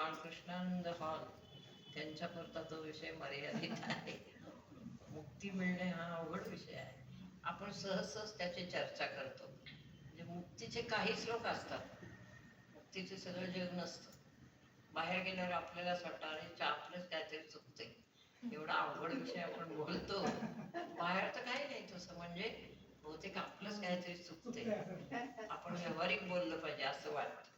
बाळकृष्णानंद hall त्यांच्याकरता तो विषय मर्यादित आहे. मुक्ती मिळणे हा अवघड विषय आहे. आपण सहज सहज त्याची चर्चा करतो. म्हणजे मुक्तीचे काही श्लोक असतात, मुक्तीचे सगळं जग नसतं. बाहेर गेल्यावर आपल्याला वाटतं अरे आपलंच काहीतरी चुकते, एवढा अवघड विषय आपण बोलतो. बाहेर तर काही नाही तसं, म्हणजे बहुतेक आपलंच काहीतरी चुकते, आपण व्यावहारिक बोललं पाहिजे असं वाटतं.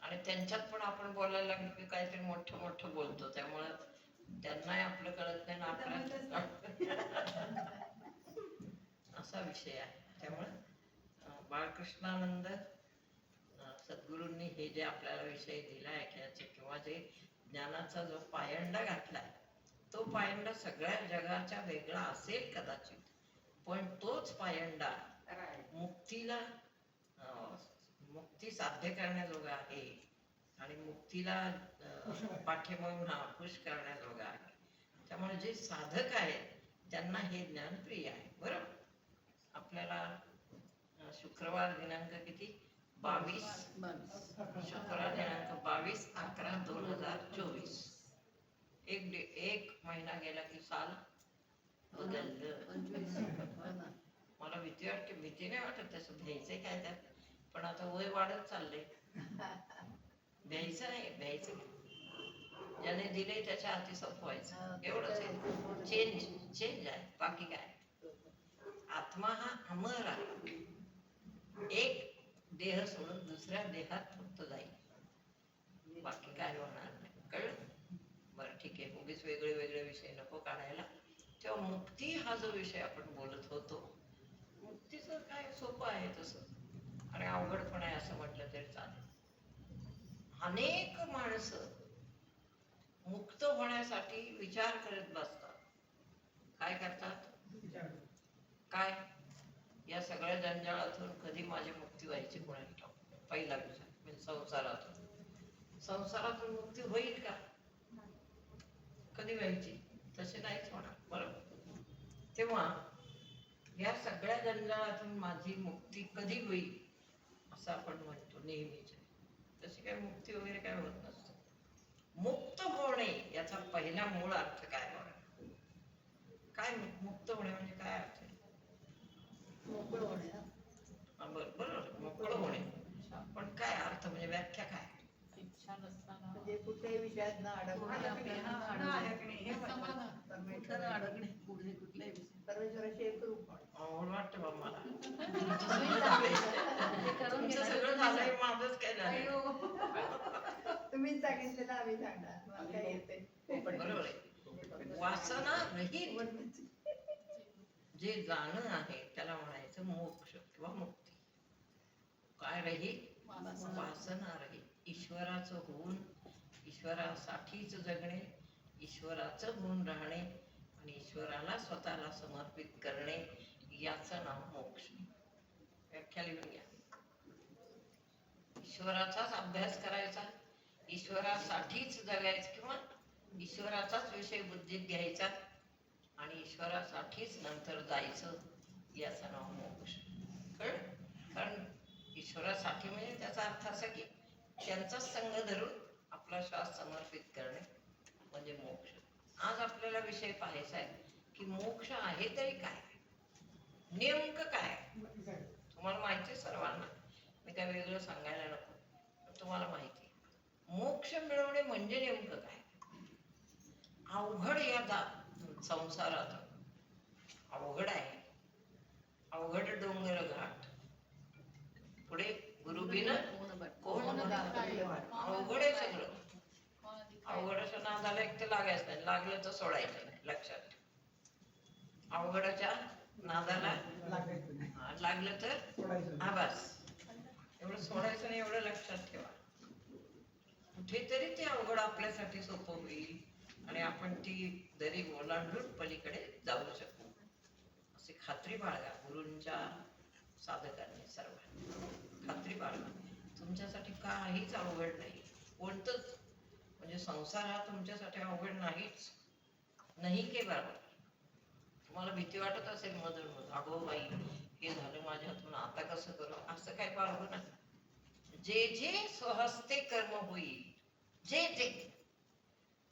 आणि त्यांच्यात पण आपण बोलायला लागलो की काहीतरी मोठं मोठं बोलतो, त्यामुळं त्यांनाही आपलं कळत नाही ना आपल्याला असा विषय आहे. त्यामुळं बाळकृष्णानंद सद्गुरूंनी हे जे आपल्याला विषय दिलाय किंवा जे ज्ञानाचा जो पायंडा घातलाय, तो पायंडा सगळ्या जगाच्या वेगळा असेल कदाचित, पण तोच पायंडा मुक्तीला मुक्ती साध्य करण्याजोगा आहे आणि मुक्तीला पाठीमागून खुश करण्याजोगा आहे. त्यामुळे जे साधक आहेत त्यांना हे ज्ञान प्रिय आहे. बरोबर. आपल्याला शुक्रवार दिनांक किती? 22 शुक्रवार दिनांक 22/11/2024. एक महिना गेला की साल बदललं. मला भीती वाटते. भीती नाही वाटत तसं, भ्यायचंय काय त्यात, पण आता वय वाढत चाललंय. भ्यायचं नाही, भ्यायचं ज्याने दिले त्याच्या हाती सोपवायचं, एवढंच आहे. चेंज आहे, बाकी काय. आत्मा हा अमर आहे, एक देह सोडून दुसऱ्या देहात फक्त जाईल, बाकी काय होणार नाही. कळलं? बरं, ठीक आहे. उगीच वेगळे वेगळे विषय नको काढायला. तेव्हा मुक्ती हा जो विषय आपण बोलत होतो, मुक्तीचं काय सोपं आहे तसं, आणि अवघड पण आहे असं म्हटलं तरी चालेल. अनेक माणसं मुक्त होण्यासाठी विचार करत बसतात. काय करतात? काय? या सगळ्या जंजाळातून कधी माझी मुक्ती व्हायची कोणाला ठाऊक. पहिला विचार म्हणजे संसारातून मुक्ती होईल का? कधी व्हायची? तसे नाहीच होणार. बरोबर. तेव्हा या सगळ्या जंजाळातून माझी मुक्ती कधी होईल असं आपण म्हणतो नेहमीच. तशी काय मुक्ती वगैरे काय होत नसतं. मुक्त होणे याचा पहिला मूळ अर्थ काय बघा? काय मुक्त होणे म्हणजे काय अर्थ आहे? मोकळं होणे. बरोबर, मोकळं होणे. पण काय अर्थ म्हणजे व्याख्या काय? इच्छा नसताना म्हणजे कुठल्याही विषयात न अडकणे, पुढे कुठल्याही विषय सर्वेश्वराशी एकरूप होणे. वाटतं बा मला तुमचं सगळं झालंय, माझंच काय झालंय. तुम्हीच सांगितलेलं आम्ही सांगणार, काय येते. बरोबर आहे. वासना रहित जे जाणं आहे त्याला म्हणायचं मोक्ष किंवा मुक्ती. काय रहित? वासना रहित. ईश्वराचं होऊन ईश्वरासाठीच जगणे, ईश्वराचं होऊन राहणे आणि ईश्वराला स्वतःला समर्पित करणे, याचं नाव मोक्ष. व्याख्या लिहून घ्या. ईश्वराचाच अभ्यास करायचा, ईश्वरासाठीच जगायचं किंवा ईश्वराचाच विषय बुद्धीत घ्यायचा आणि ईश्वरासाठीच नंतर जायचं, याचं नाव मोक्ष. कारण ईश्वरासाठी म्हणजे त्याचा अर्थ असा की त्यांचाच संग धरून आपला श्वास समर्पित करणे म्हणजे मोक्ष. आज आपल्याला विषय पाहायचा आहे की मोक्ष आहे तरी काय, नेमकं काय. तुम्हाला माहिती सर्वांना, मी काय वेगळं सांगायला नको, तुम्हाला माहिती. मोक्ष मिळवणे म्हणजे नेमकं काय? अवघड या संसारात अवघड आहे. अवघड डोंगर घाट पुढे गुरुबिन कोण अवघड आहे सगळं. अवघडाच्या नादाला एक तर लागायचं नाही, लागलं तर सोडायचं नाही. लक्षात ठेवा. अवघडाच्या नादाला लागलं तर बस, एवढं सोडायचं नाही, एवढं लक्षात ठेवा. कुठेतरी ते अवघड आपल्यासाठी सोपं होईल आणि आपण ती दरी ओलांडून पलीकडे जाऊ शकू अशी खात्री बाळगा. गुरूंच्या साधकांनी सर्वांनी खात्री बाळगा. तुमच्यासाठी काहीच अवघड नाही, कोणतंच. म्हणजे संसार हा तुमच्यासाठी अवघड नाहीच, नाही के बरोबर. तुम्हाला भीती वाटत असेल मधून मधून, अगो बाई हे झालं माझ्या हातून, आता कसं करू, असं काय बाळगू नका. जे जे स्वहस्ते कर्म होईल जे जे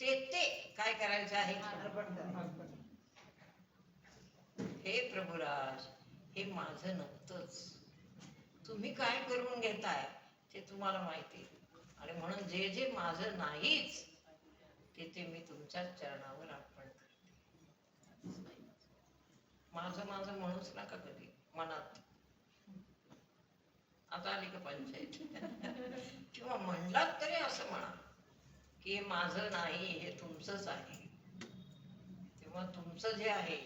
ते ते काय करायचं आहे. अर्पण करा. हे प्रभुराज, हे माझं नव्हतंच, तुम्ही काय करून घेताय ते तुम्हाला माहिती, आणि म्हणून जे जे माझं नाहीच ते मी तुमच्याच चरणावर अर्पण करते. माझं माझं म्हणूच नका कधी मनात. आता आली का पंचायत? किंवा म्हणलात तरी असं म्हणा की हे माझं नाही, हे तुमचंच आहे. तेव्हा तुमचं जे आहे,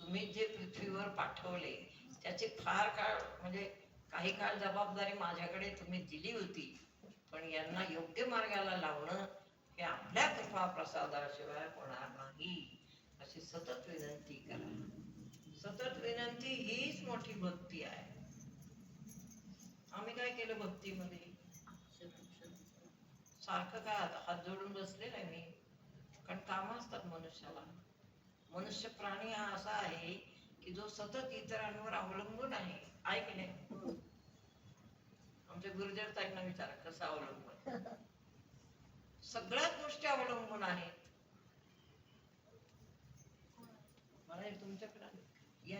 तुम्ही जे पृथ्वीवर पाठवले त्याची फार काळ, म्हणजे काही काळ जबाबदारी माझ्याकडे तुम्ही दिली होती, पण यांना योग्य मार्गाला लावणं हे आपल्या कृपा प्रसादाशिवाय होणार नाही, अशी सतत विनंती करा. सतत विनंती हीच मोठी भक्ती आहे. आम्ही काय केलं भक्तीमध्ये? सारखं काय हात जोडून बसले नाही मी, कारण कामं असतात मनुष्याला. मनुष्य प्राणी हा असा आहे की जो सतत इतरांवर अवलंबून आहे. आहे की नाही? आमच्या गुरुजर ताईंना विचारा कसं अवलंबून. सगळ्याच गोष्टी अवलंबून आहेत. मला तुमच्याकडे या,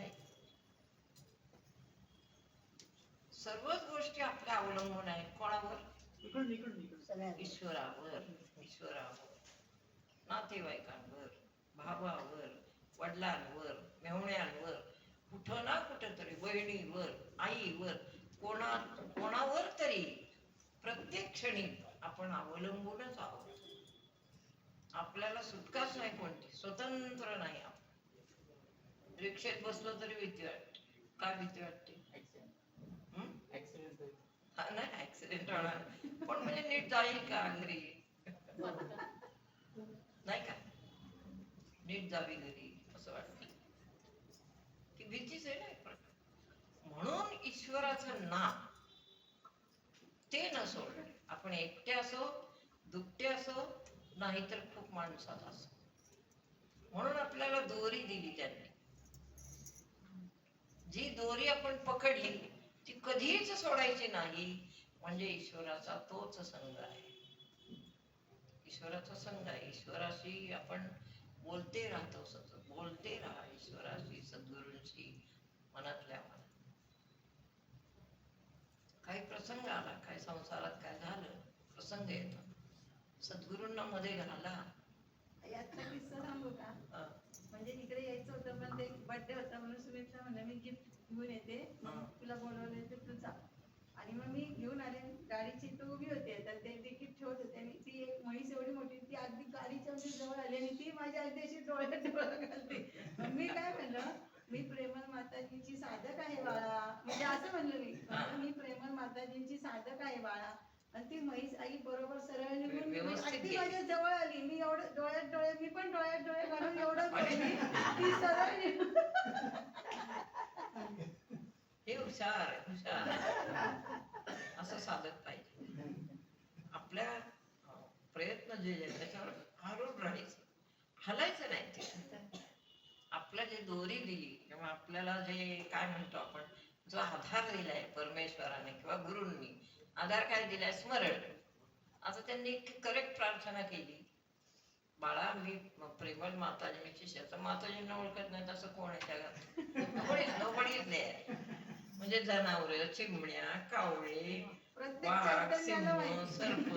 सर्वच गोष्टी आपल्या अवलंबून आहेत. कोणावर? ईश्वरावर. ईश्वरावर, नातेवाईकांवर, भावावर, वडिलांवर, मेहुण्यांवर, कुठं ना कुठं तरी बहिणीवर, आईवर, कोणावर तरी प्रत्येक क्षणी आपण अवलंबूनच आहोत. आपल्याला सुटकाच नाही कोणती, स्वतंत्र नाही आपण. रिक्षेत बसलो तरी भीती वाटते. काय भीती वाटते? नाही ऍक्सिडेंट होणार, पण म्हणजे नीट जाईल का घरी? नाही का? नीट जावी घरी असं वाटतं की भीतीच आहे ना एक प्रकार. म्हणून ईश्वराचं नाम ते न सोडणे. आपण एकटे असो, दुकटे असो, नाहीतर खूप माणसात असो. म्हणून आपल्याला दोरी दिली त्यांनी. जी दोरी आपण पकडली ती कधीच सोडायची नाही, म्हणजे ईश्वराचा तोच संग आहे. ईश्वराचा संग आहे. ईश्वराशी आपण बोलते राहतो, सतत बोलते राहा ईश्वराशी, सद्गुरूंशी, मनातल्या मनात. काही प्रसंग आला, काही संसारात काय झालं, प्रसंग येतात, सद्गुरूंना मध्ये घाला. यातला किस्सा सांगू का? म्हणजे इकडे यायचं होतं, पण ते बर्थडे होता म्हणून सुमित्रा म्हणलं मी गिफ्ट घेऊन येते, तुला बोलवले तर तू जा. आणि मग मी घेऊन आले. गाडीची तो उभी होती, तर ते तिकीट ठेवत होते, आणि ती एक म्हैस एवढी मोठी, ती अगदी गाडीच्या जवळ आली आणि ती माझ्या अगदी अशी डोळ्यात डोळा घालते. मी काय म्हणलं, मी प्रेमळ माताजीची साधक आहे बाळा, म्हणजे असं म्हणलं मी. मी प्रेमळ माताजींची साधक आहे बाळा. आणि ती म्हैस आई बरोबर सरळ निघून अगदी माझ्या जवळ आली. मी एवढं डोळ्यात डोळे, मी पण डोळ्यात डोळे घालून एवढं बोलली, ती सरळ हे हुशार हुशार असं साधक पाहिजे. आपल्या प्रयत्न जे आहे त्याच्यावर हारून राहायचं, हलायचं नाही. ते आपल्या जे दोरी दिली किंवा आपल्याला जे काय म्हणतो आपण, जो आधार दिलाय परमेश्वराने किंवा गुरूंनी, आधार काय दिलाय? स्मरण. आता त्यांनी करेक्ट प्रार्थना केली, बाळा मी प्रेमळ माताजींची शिष्य. माताजींना ओळखत नाही तसं कोण आहे जगात? कोणीच नाही. म्हणजे जनावर, चिमण्या, कावळे, वाघ, सिंह, सर्प,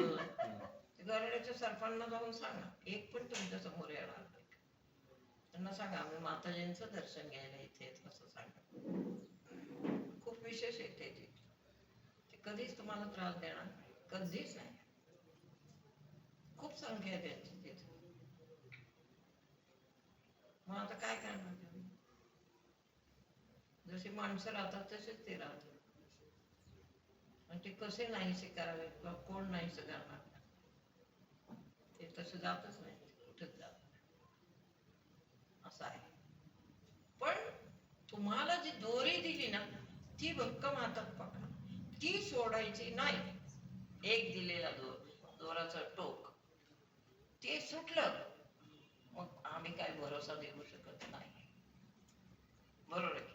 गरुडाच्या सर्पांना जाऊन सांगा, एक पण तुमच्या समोर येणार नाही. त्यांना सांगा आम्ही माताजींचं दर्शन घ्यायला इथे असं सांगा. खूप विशेष येते ते कधीच तुम्हाला त्रास देणार नाही, कधीच नाही. खूप संख्या आहे त्यांची तिथे. मग आता काय करणार तुम्ही? जशी माणसं राहतात तसेच ते राहतात. ते कसे नाहीसे करावे किंवा कोण नाहीसे करणार, ते तसे जातच नाही, कुठेच जात नाही. असं आहे. पण तुम्हाला जी दोरी दिली ना, ती भक्कम हातात पकडा, ती सोडायची नाही. एक दिलेला दोराचं टोक ते सुटलं, मग आम्ही काय भरोसा देऊ शकत नाही. बरोबर आहे?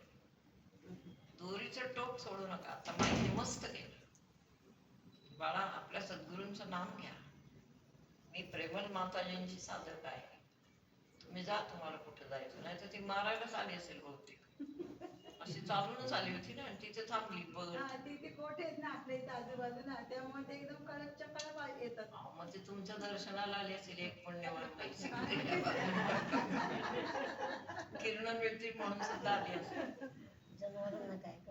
दोरीचं टोक सोडू नका. आता माहिती मस्त केलं, बाळा आपल्या सद्गुरूंचं नाम घ्या, माताजींची साधक आहे, तुम्ही जा, तुम्हाला कुठं जायचं नाही तर ती मारायलाच आली असेल बहुतेक. अशी चालूनच आली होती ना आणि तिथे थांबली बघ. हा ते कोठे आहेत ना आपल्या इथं आजूबाजूला, त्यामुळे ते एकदम कडकच्या कडक येतात. मग ते तुमच्या दर्शनाला आली असेल एक पुण्यवान बाई. किरण मिळतील म्हणून सुद्धा आली असेल.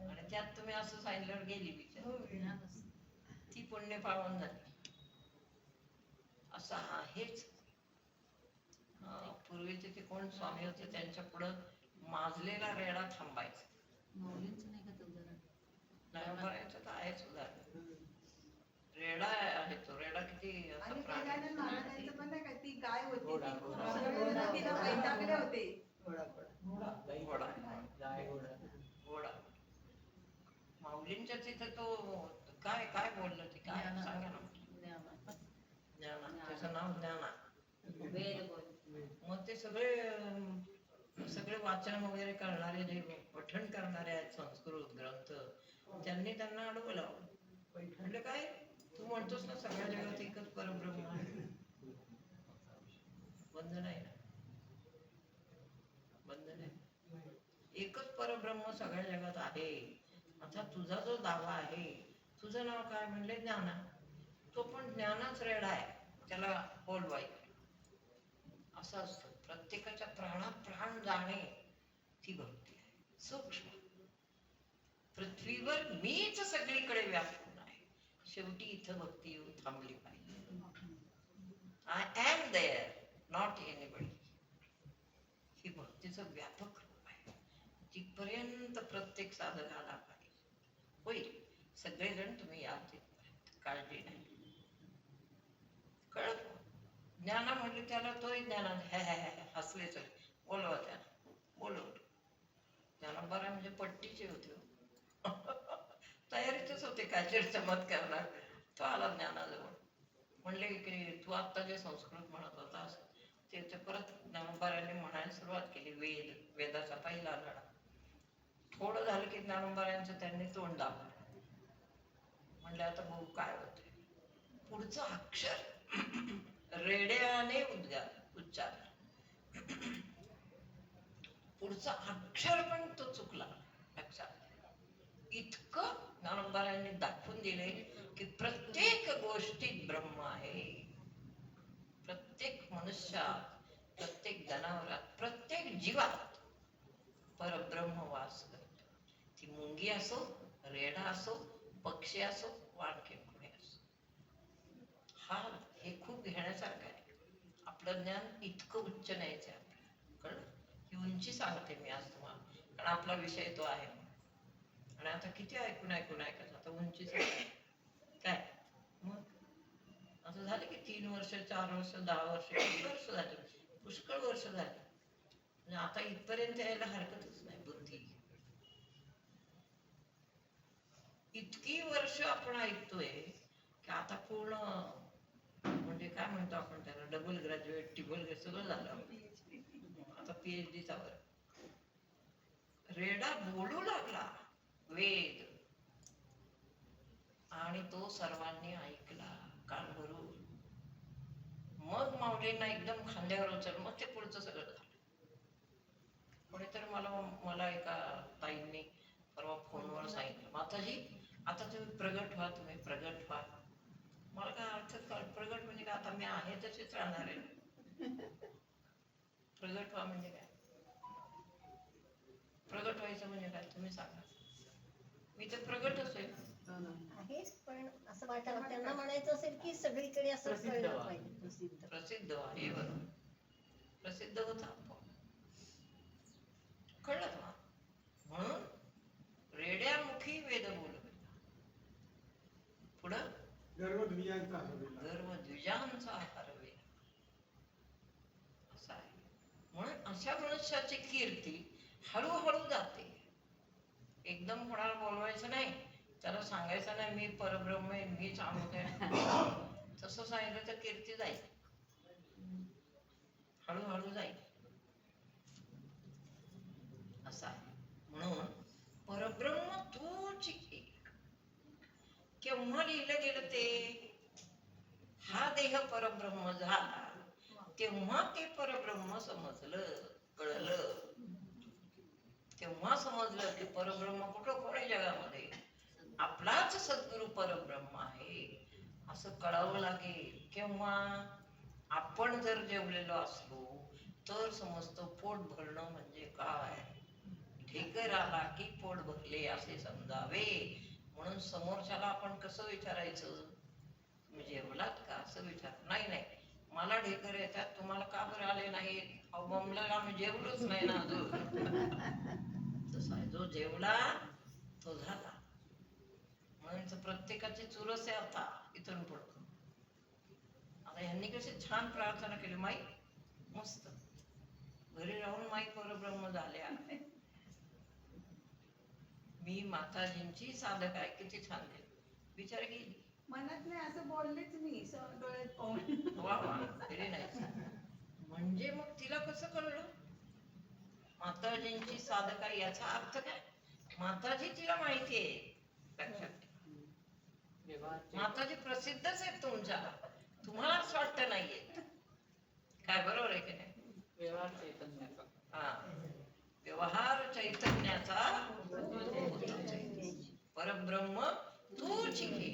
आणि त्यात तुम्ही असं सांगितल्यावर गेली विचार, ती पुण्य पावन झाली. असं आहेच. पूर्वीचे ते कोण स्वामी होते, त्यांच्या पुढं माजलेला रेडा थांबायचा. नाही बरायचं तर आहेच उदाहरण. रेडा आहे तो रेडा किती असा आणि प्राणी. गजानन महाराजांचं पण नाही का, ती गाय होती ती तिला वैतागले होते. घोडा माऊलींच्या तिथे तो काय काय बोललं ते काय सांगा ना. ज्ञाना, त्याचं नाव ज्ञाना. मग ते सगळे वाचन वगैरे करणारे, जे पठण करणारे आहेत संस्कृत ग्रंथ, त्यांनी त्यांना अडवलं. म्हणजे काय, तू म्हणतोस ना सगळ्या जगात एकच परब्रह्म आहे, बंधन आहे ना, बंधन आहे. एकच परब्रह्म सगळ्या जगात आहे. आता तुझा जो दावा आहे, तुझं नाव काय म्हणले, ज्ञाना. तो पण ज्ञानाच रेडा आहे, त्याला बोलवायचं. असं असतं, प्रत्येकाच्या प्राणात प्राण जाणे ती भक्ती आहे, सूक्ष्म. पृथ्वीवर मीच सगळीकडे व्यापून आहे, शेवटी इथं भक्ती येऊन थांबली पाहिजे. I am there, not anybody. ही भक्तीचं व्यापक रूप आहे. तिथपर्यंत प्रत्येक साधक आला पाहिजे. होईल, सगळेजण तुम्ही या तिथपर्यंत, काळजी नाही. कळत ज्ञाना म्हणजे त्याला तोही ज्ञाना हसले चल बोलवा, त्याला बोलवलं. ज्ञानोबा म्हणजे पट्टीचे होते, तयारीतच होते काहीतरी चमत्कार. तो आला ज्ञानाजवळ, म्हणले की तू आत्ता जे संस्कृत म्हणत होतास ते परत ज्ञानोबाऱ्यांनी म्हणायला सुरुवात केली. वेदाचा पहिला धडा थोडं झालं की ज्ञानोबाऱ्यांचं त्यांनी तोंड दाबलं. म्हणले आता बघू काय होतंय. पुढचं अक्षर रेड्याने उच्चार, पुढचं अक्षर पण तो चुकला. लक्षात इतकं ज्ञानोबाऱ्यांनी दाखवून दिले की प्रत्येक गोष्टीत ब्रह्म आहे. प्रत्येक मनुष्यात, प्रत्येक जनावरात, प्रत्येक जीवात परब्रह्म वास करतो. ती मुंगी असो, रेडा असो, पक्षी असो, वानके कोणी असो. हे खूप घेण्यासारखं आहे. आपलं ज्ञान इतकं उच्च न्यायचं आहे आपल्याला, कळलं? ही उंची सांगते मी आज तुम्हाला, कारण आपला विषय तो आहे. आणि आता किती ऐकून ऐकायचं, आता उंचीच काय. मग असं झालं की 3 वर्ष 4 वर्ष 10 वर्ष किती वर्ष झाली, पुष्कळ वर्ष झाली. म्हणजे आता इथपर्यंत यायला हरकतच नाही. बुद्धी इतकी वर्ष आपण ऐकतोय की आता पूर्ण, म्हणजे काय म्हणतो आपण त्याला, डबल ग्रॅज्युएट, टिबल सगळं झालं आता, PhD चा वर. रेडा बोलू लागला वेद, आणि तो सर्वांनी ऐकला कान भरून. मग माऊलींना एकदम खांद्यावर उचललं, मग ते पुढचं सगळं झालं. कोणीतरी मला एका ताईंनी परवा फोनवर सांगितलं, माताजी आता तुम्ही प्रगट व्हा, तुम्ही प्रगट व्हा. मला काय अर्थ, प्रगट म्हणजे काय, आता मी आहे तशीच राहणार आहे. प्रगट व्हा म्हणजे काय, प्रगट व्हायचं म्हणजे काय, तुम्ही सांगा. मी तर प्रगटच आहे. पण असं वाटतं त्यांना म्हणायचं असेल की सगळीकडे असं कळलं पाहिजे. प्रसिद्ध व्हा, हे बरोबर, प्रसिद्ध होता कळलं का. म्हणून रेड्यामुखी वेद बोलविला, पुढं गर्व द्विजांचा हरविला, असं आहे. म्हणून अशा मनुष्याची कीर्ती हळूहळू जाते. एकदम कोणाला बोलवायचं नाही, त्याला सांगायचं नाही मी परब्रह्म आहे, मी अमुक आहे, तसं सांगितलं तर कीर्ती जाईल, हळूहळू जाईल. असं आहे. म्हणून परब्रह्म तूच एक. केव्हा लिहिलं गेलं ते, हा देह परब्रह्म झाला तेव्हा ते परब्रह्म समजलं, कळलं. तेव्हा समजलं की परब्रह्म कुठं कोणी जगामध्ये, आपलाच सद्गुरु परब्रह्म आहे असं कळावं लागेल. केव्हा आपण जर जेवलेलो असलो तर समजतं पोट भरणं म्हणजे काय. ढेकर आला की पोट भरले असे समजावे. म्हणून समोरच्याला आपण कसं विचारायचं, तुम्ही जेवलात का असं विचार. नाही नाही मला ढेकर येतात, तुम्हाला का बरं आले नाहीत, अहो बमलाला आम्ही जेवलोच नाही ना अजून. तसा आहे, जो जेवला तो झाला. म्हणून तर प्रत्येकाची चुरस आहे आता इथून पुढं. आता यांनी कशी छान प्रार्थना केली, माई मस्त घरी राहून माई परब्रह्म झाल्या. मी माताजींची साधक आहे, किती छान आहे. विचार गेली मनात नाही असं बोललेच मी डोळ्यात पाहून. वा वा व्हेरी नाईस. म्हणजे मग तिला कसं कळलं माताजींची साधक आहे याचा अर्थ काय, माताजी तिला माहिती आहे. लक्षात ठेवा. माताजी प्रसिद्धच आहेत तुमच्या, तुम्हाला असं वाटतं नाहीये काय. बरोबर आहे की नाही. व्यवहार चैतन्याचा, हा व्यवहार चैतन्याचा परब्रह्म तूच घे.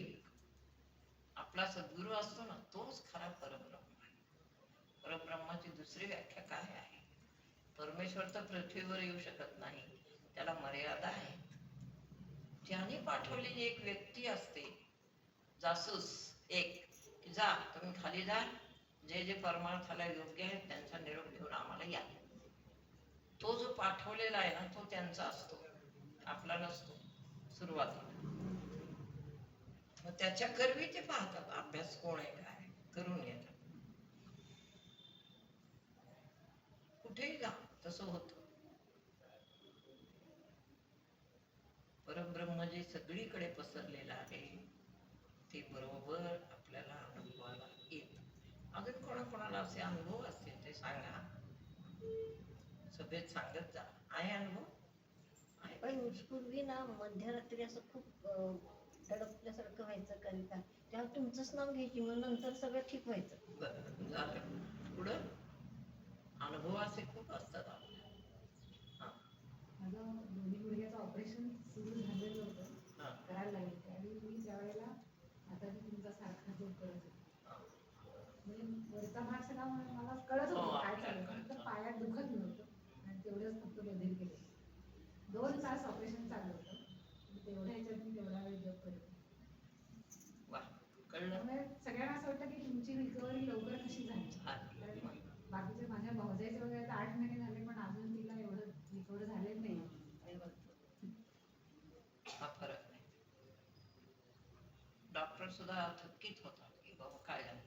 आपला सद्गुरू असतो ना तोच खरा परब्रह्म आहे. परब्रह्माची दुसरी व्याख्या काय आहे. परमेश्वर तर पृथ्वीवर येऊ शकत नाही, त्याला मर्यादा आहे. ज्याने पाठवलेली एक व्यक्ती असते, जासूस एक, की जा तुम्ही खाली जा, जे जे परमार्थाला योग्य आहेत त्यांचा निरोप घेऊन आम्हाला या. तो जो पाठवलेला आहे ना तो त्यांचा असतो, आपला नसतो सुरुवातीला. मग त्याच्या करवी ते पाहतात अभ्यास कोण आहे काय करून घेतात. कुठेही जा तसं होत. परब्रह्म जे सगळीकडे पसरलेलं आहे ते बरोबर आपल्याला अनुभवाला येत. अजून कोणाकोणाला असे अनुभव असतील ते सांगा, सभेत सांगत जा. आहे अनुभव आहे. पण पूर्वी ना मध्यरात्री असं खूप दडपल्यासारखं व्हायचं कविता, तेव्हा तुमचंच नाव घ्यायची, मग नंतर सगळं ठीक व्हायचं. बरं झालं. पुढं अनुभव असे खूप असतात आपल्याला. माझं दोन्ही गुडघ्याचं ऑपरेशन सुरू झालेलं होतं, करायला लागेल आणि मी त्यावेळेला आता मी तुमचा सारखा जो करत होते, म्हणजे वरचा भाग सगळा मला कळत होतं काय चाललं, फक्त पायात दुखत नव्हतं आणि तेवढंच फक्त बदल केले. 2 तास ऑपरेशन चालू होतं, तेवढ्या ह्याच्यात मी तेवढा वेळ जप करत होते. त्यामुळे सगळ्यांना असं वाटतं की तुमची रिकव्हरी लवकर कशी झाली, कारण बाकीचे माझ्या भाऊजाईचे वगैरे 8 महिने झाले पण अजून तिला एवढं रिकव्हर झालेच नाही. हा फरक नाही. डॉक्टर सुद्धा थकीत होता की बाबा काय झालं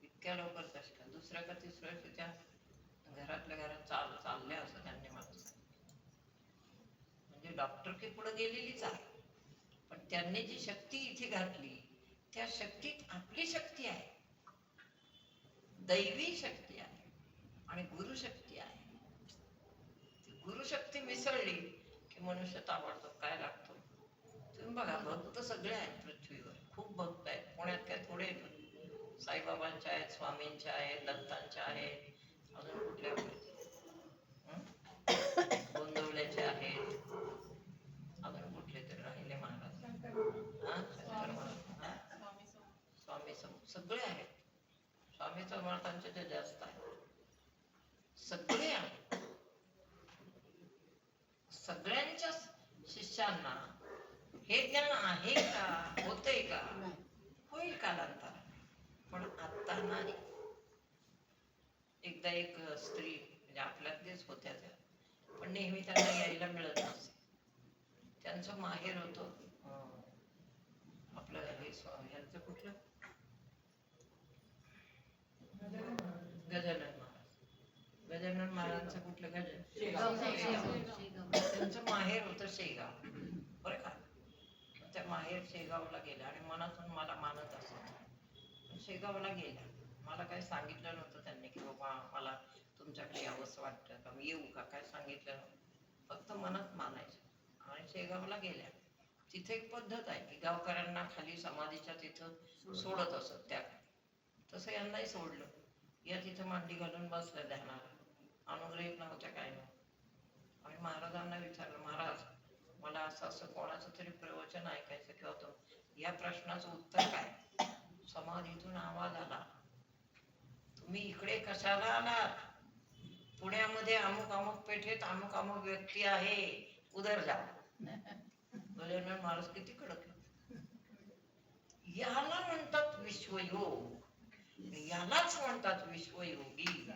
इतक्या लवकर कशा काय. दुसऱ्या का तिसऱ्या त्या घरातल्या घरात चालल्या असं त्यांनी मला सांगितलं. म्हणजे डॉक्टर की पुढे गेलेलीच आहे, पण त्यांनी जी शक्ती इथे घातली त्या शक्तीत आपली शक्ती आहे, दैवी शक्ती आहे आणि गुरुशक्ती आहे. गुरुशक्ती मिसळली की मनुष्य ताबडतोब काय लागतो. तुम्ही बघा भक्त सगळे आहेत पृथ्वीवर, खूप भक्त आहेत. पुण्यात काय थोडे साईबाबांच्या आहेत, स्वामींच्या आहेत, दत्तांच्या आहेत, अजून कुठल्या गोंदवल्याचे आहेत, अजून कुठले तरी राहिले महाराज, शंकर महाराज, स्वामी सगळे आहेत. स्वामी समर्थांचे ते जास्त आहेत. सगळे आहेत. सगळ्यांच्या शिष्यांना हे ज्ञान आहे का, होतंय का, होईल कालांतराने, पण आता नाही. एकदा एक स्त्री म्हणजे आपल्यातलेच होत्या त्या, पण नेहमी त्यांना यायला मिळत नसे. त्यांचं माहेर होतं आपलं हे ह्यांचं कुठलं गजानन महाराज. गजानन महाराजांचं कुठलं गजानन, त्यांचं माहेर होतं शेगाव बरं का. त्या माहेर शेगावला गेल्या आणि मनातून मला मानत असत. शेगावला गेल्या, मला काही सांगितलं नव्हतं त्यांनी की बाबा मला तुमच्याकडे यावंसं वाटतं का, मी येऊ का, काय सांगितलं नव्हतं. फक्त मनात मानायचं. आणि शेगावला गेल्या. तिथे एक पद्धत आहे की गावकऱ्यांना खाली समाधीच्या तिथं सोडत असत त्या, तसं यांनाही सोडलं. या तिथं मांडी घालून बसल्या ध्यानाला, अनुग्रहित नव्हत्या काय नाही. आणि महाराजांना विचारलं, महाराज मला असं असं कोणाचं तरी प्रवचन ऐकायचं किंवा तो या प्रश्नाचं उत्तर काय? समाधीतून आवाज आला, तुम्ही इकडे कशाला आलात? पुण्यामध्ये अमुक अमुक पेठेत अमुक अमुक व्यक्ती आहे, उधर जा. गजानन महाराज किती कडक आहे. याला म्हणतात विश्वयोग, यालाच म्हणतात विश्वयोगी,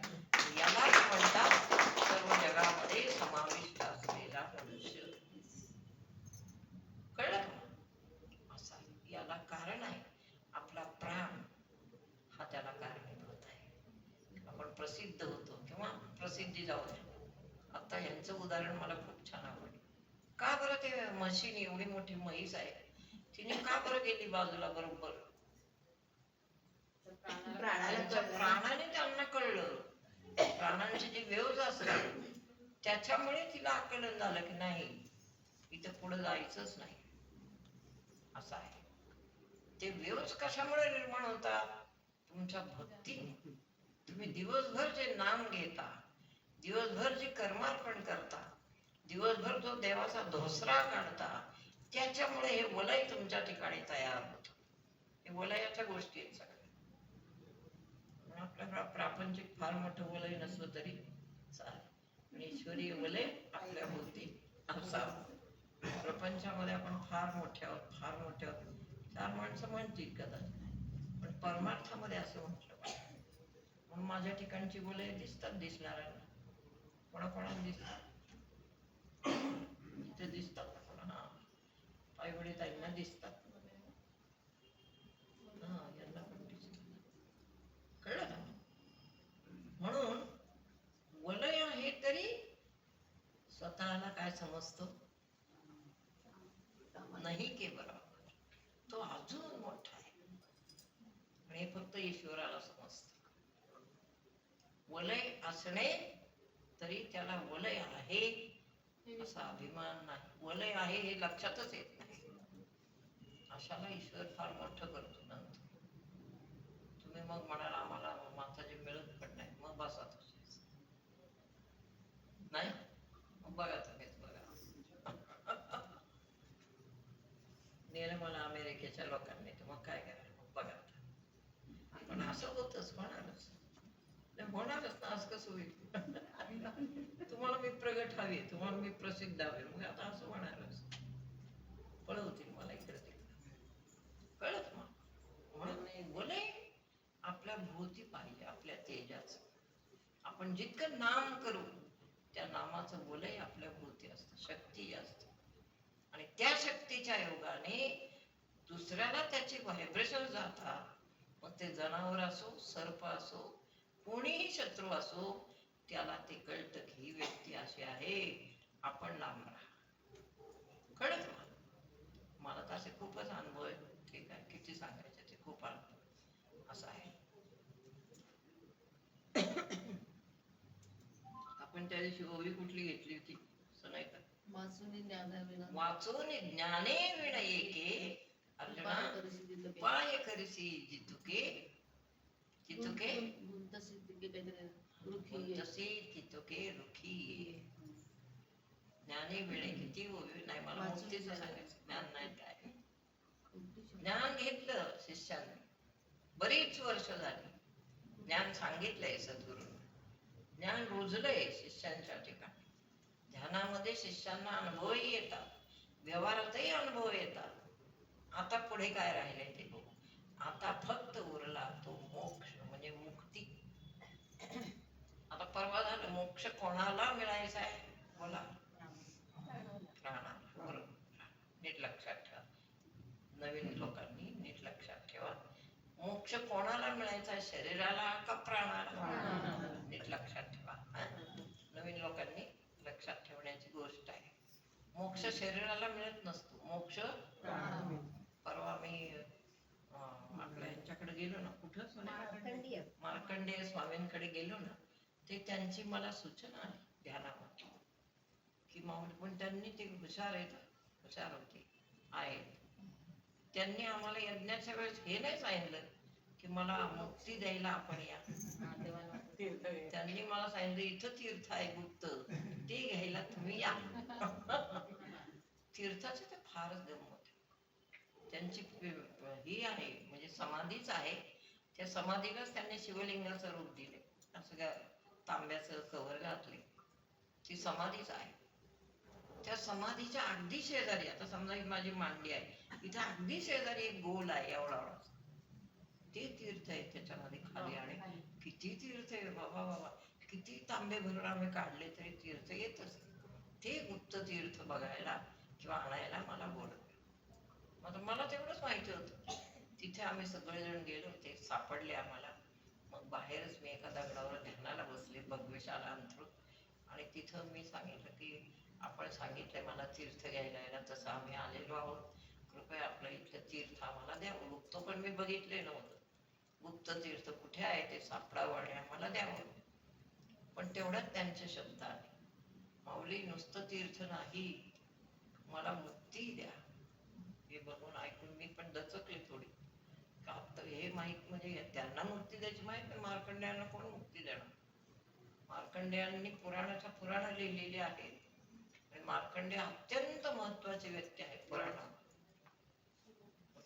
यालाच म्हणतात सर्व जगामध्ये समाविष्ट असलेला मनुष्य. कळलं का? असा याला कारण आहे आपला प्राण, हा त्याला कारणीभूत आहे. आपण प्रसिद्ध होतो किंवा प्रसिद्धी जाऊ द्या. आता यांचं उदाहरण मला खूप छान आवडलं. का बरं ते म्हशीने, एवढी मोठी म्हैस आहे, तिने का बरं गेली बाजूला? बरोबर प्राणाने त्यांना कळलं, प्राणांची जी वेव्ज असतात त्याच्यामुळे तिला आकलन झालं की नाही, इथं पुढे जायचंच नाही. असं आहे. ते वेव्ज कशामुळे निर्माण होतात? तुमच्या भक्तीने. तुम्ही दिवसभर जे नाम घेता, दिवसभर जे कर्मार्पण करता, दिवसभर जो देवाचा धोसरा काढता, त्याच्यामुळे हे वलय तुमच्या ठिकाणी तयार होतं. हे वलयाच्या गोष्टी आहेत सगळ्या. आपल्या प्रापंचिक फार मोठं वलय नसलं तरी चालेल, आणि ईश्वरीय वलय आपल्या भोवती असावं. प्रपंचामध्ये आपण फार मोठे आहोत, फार मोठे आहोत, चार माणसं म्हणतील कदाचित, पण परमार्थामध्ये असं म्हटलं पाहिजे. म्हणून माझ्या ठिकाणची वलय दिसतात दिसणाऱ्यांना, कोणाकोणाला दिसतात, इथे दिसतात ना कोणा, हा पायवडी ताईंना दिसतात, हा यांना पण दिसतात. कळलं का? म्हणून वलय आहे तरी स्वतःला काय समजतो? नाही के बरोबर, तो अजून मोठा आहे. आणि हे फक्त ईश्वराला समजतं. वलय असणे तरी त्याला वलय आहे असा अभिमान नाही. वलय आहे हे लक्षातच येत नाही. अशाला ईश्वर फार मोठं करतो नंतर. तुम्ही मग म्हणाल आम्हाला माताजी मिळत पण नाही, मग बसा तसेच. नाही मग बघा तुम्हीच बघा. नेलं मला अमेरिकेच्या लोकांनी, तर मग काय करायला, मग बघा. पण असं होतच, होणारच होणारच ना. असं कसं होईल? तुम्हाला मी प्रगट हवी, तुम्हाला मी प्रसिद्ध हवे, मग आता असं होणारच. पळवतील मला इकडे तिकडे. कळत मग. म्हणून वलय आपल्या भोवती पाहिजे, आपल्या तेजाचं. आपण जितकं नाम करू त्या नामाचं वलय आपल्या भोवती असतं, शक्ती असते. आणि त्या शक्तीच्या योगाने दुसऱ्याला त्याचे व्हायब्रेशन जातात. मग ते जनावर असो, सर्प असो, कोणीही शत्रू असो, त्याला ते कळतं की ही व्यक्ती अशी आहे, आपण लांब राहा. कळत मला तर असे खूपच अनुभव आहे. ठीक आहे, किती सांगायचे ते खूप अनुभव. असं आहे. आपण त्या दिवशी ओवी कुठली घेतली होती असं नाही का? वाचून ज्ञाने विण एके अर्जुना उपाय करसी जितुके चितुके तसे चितुके रुखी. ज्ञाने विणे किती ओवी नाही, मला मुक्तीचं सांगायचं, ज्ञान नाही काय. ज्ञान घेतलं शिष्याने, बरीच वर्ष झाली ज्ञान सांगितलंय सद्गुरूंनी, ज्ञान रुजलंय शिष्यांच्या ठिकाणी. ध्यानामध्ये शिष्यांना अनुभवही येतात, व्यवहारातही अनुभव येतात. आता पुढे काय राहिलंय ते बघू. आता फक्त उरला तो मोक्ष, म्हणजे मुक्ती. आता परवा झालं, मोक्ष कोणाला मिळायचा आहे? बोला. प्राणाला. बरोबर, नीट लक्षात ठेवा. नवीन लोकांनी नीट लक्षात ठेवा, मोक्ष कोणाला मिळायचा? शरीराला का प्राणाला? नीट लक्षात ठेवा. नवीन लोकांनी लक्षात ठेवण्याची गोष्ट आहे. मोक्ष शरीराला मिळत नसतो, मोक्ष परवा मी आपल्या यांच्याकडे गेलो ना, कुठं मार्कंडेय स्वामींकडे गेलो ना, ते त्यांची मला सूचना आली ध्यानामध्ये की पण त्यांनी ते हुशार आहेत, हुशार होते आहेत. त्यांनी आम्हाला यज्ञाच्या वेळेस हे नाही सांगितलं की मला मुक्ती द्यायला आपण या. त्यांनी मला सांगितलं इथं तीर्थ आहे गुप्त, ते घ्यायला तुम्ही या. तीर्थाचे ते फारच गंमत आहे. त्यांची ही आहे म्हणजे समाधीच आहे. त्या समाधीलाच त्यांनी शिवलिंगाचं रूप दिले, असं काय तांब्याचं कवर घातले, ती समाधीच आहे. त्या समाधीच्या अगदी शेजारी, आता समजा ही माझी मांडी आहे, इथं अगदी शेजारी एक गोल आहे एवढा एवढा, ते तीर्थ आहे त्याच्यामध्ये खाली. आणि किती तीर्थ आहे बाबा बाबा, किती तांबे भरून आम्ही काढले तरी तीर्थ येतच. ते गुप्त तीर्थ बघायला किंवा आणायला मला बोलवलं. मग मला तेवढंच माहिती होतं. तिथे आम्ही सगळेजण गेलो, ते सापडले आम्हाला. मग बाहेरच मी एका दगडावर ध्यानाला बसले, भगवेशाला अंथरूण. आणि तिथं मी सांगितलं की आपण सांगितलंय मला तीर्थ घ्यायला यायला, तसं आम्ही आलेलो आहोत, कृपया आपलं इथलं तीर्थ आम्हाला द्यावं. गुप्त पण मी बघितले नव्हतं, गुप्त तीर्थ कुठे आहे ते सापडावं आणि आम्हाला द्यावं. पण तेवढ्यात त्यांचे शब्द आले, माऊली नुसतं तीर्थ नाही, मला मुक्ती द्या. हे बघून ऐकून मी पण दचकले थोडी. का तर हे माहीत म्हणजे त्यांना मुक्ती द्यायची माहीत नाही, मार्कंडेयांना कोण मुक्ती देणार? मार्कंडेयांनी पुराणाच्या पुराण लिहिलेली आहेत. मार्कंडेय अत्यंत महत्वाची व्यक्ती आहे पुराणात.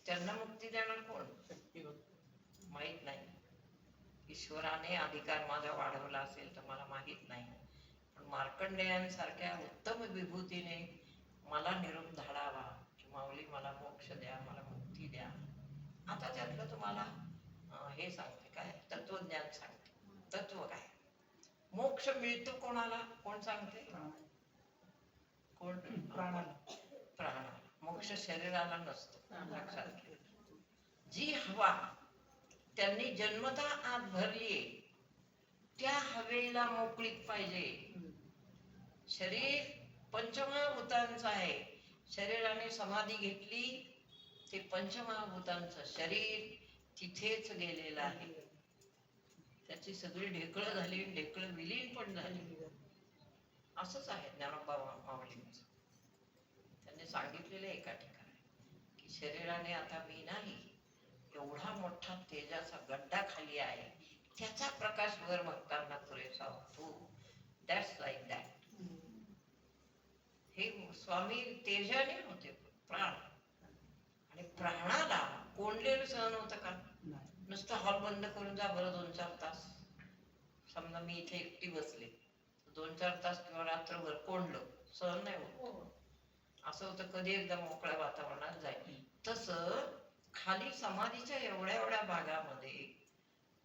त्यांना मुक्ती देणार कोण? माहित नाही. ईश्वराने अधिकार माझा वाढवला असेल तर मला माहित नाही. पण मार्कंडेयांसारख्या उत्तम विभूतीने मला निरोप धाडावा की माऊली मला मोक्ष द्या, मला मुक्ती द्या. आता त्यातलं तुम्हाला हे सांगते, काय तत्वज्ञान सांगते. तत्व काय? मोक्ष मिळतो कोणाला? कोण सांगते? कोण? प्राणाला. प्राणाला. मोक्ष शरीराला नसतो, लक्षात घ्या. जी हवा त्यांनी जन्मता आत भरलीये, त्या हवेला मोकळीक पाहिजे. शरीर पंचमहाभूतांचं आहे. शरीराने समाधी घेतली, ते पंचमहाभूतांचं शरीर तिथेच गेलेलं आहे. त्याची सगळी ढेकळं झाली, ढेकळं विलीन पण झाली. असंच आहे ज्ञानोबा माऊलींचं. त्यांनी सांगितलेलं एका ठिकाणी की शरीराने आता मी नाही, एवढा मोठा तेजाचा गड्डा खाली आहे, त्याचा प्रकाश वर भक्तांना पुरेसा होतो. That's like that. हे स्वामी तेजाने होते प्राण. आणि प्राणाला कोंडलेलं सहन होतं का? नुसतं हॉल बंद करून जा बरं 2-4 तास. समजा मी इथे एकटी बसले, 2-4 तास किंवा रात्रभर कोंडलं, सहन नाही होत. असं होतं कधी एकदा मोकळ्या वातावरणात जाईल. तसं खाली समाधीच्या एवढ्या एवढ्या भागामध्ये,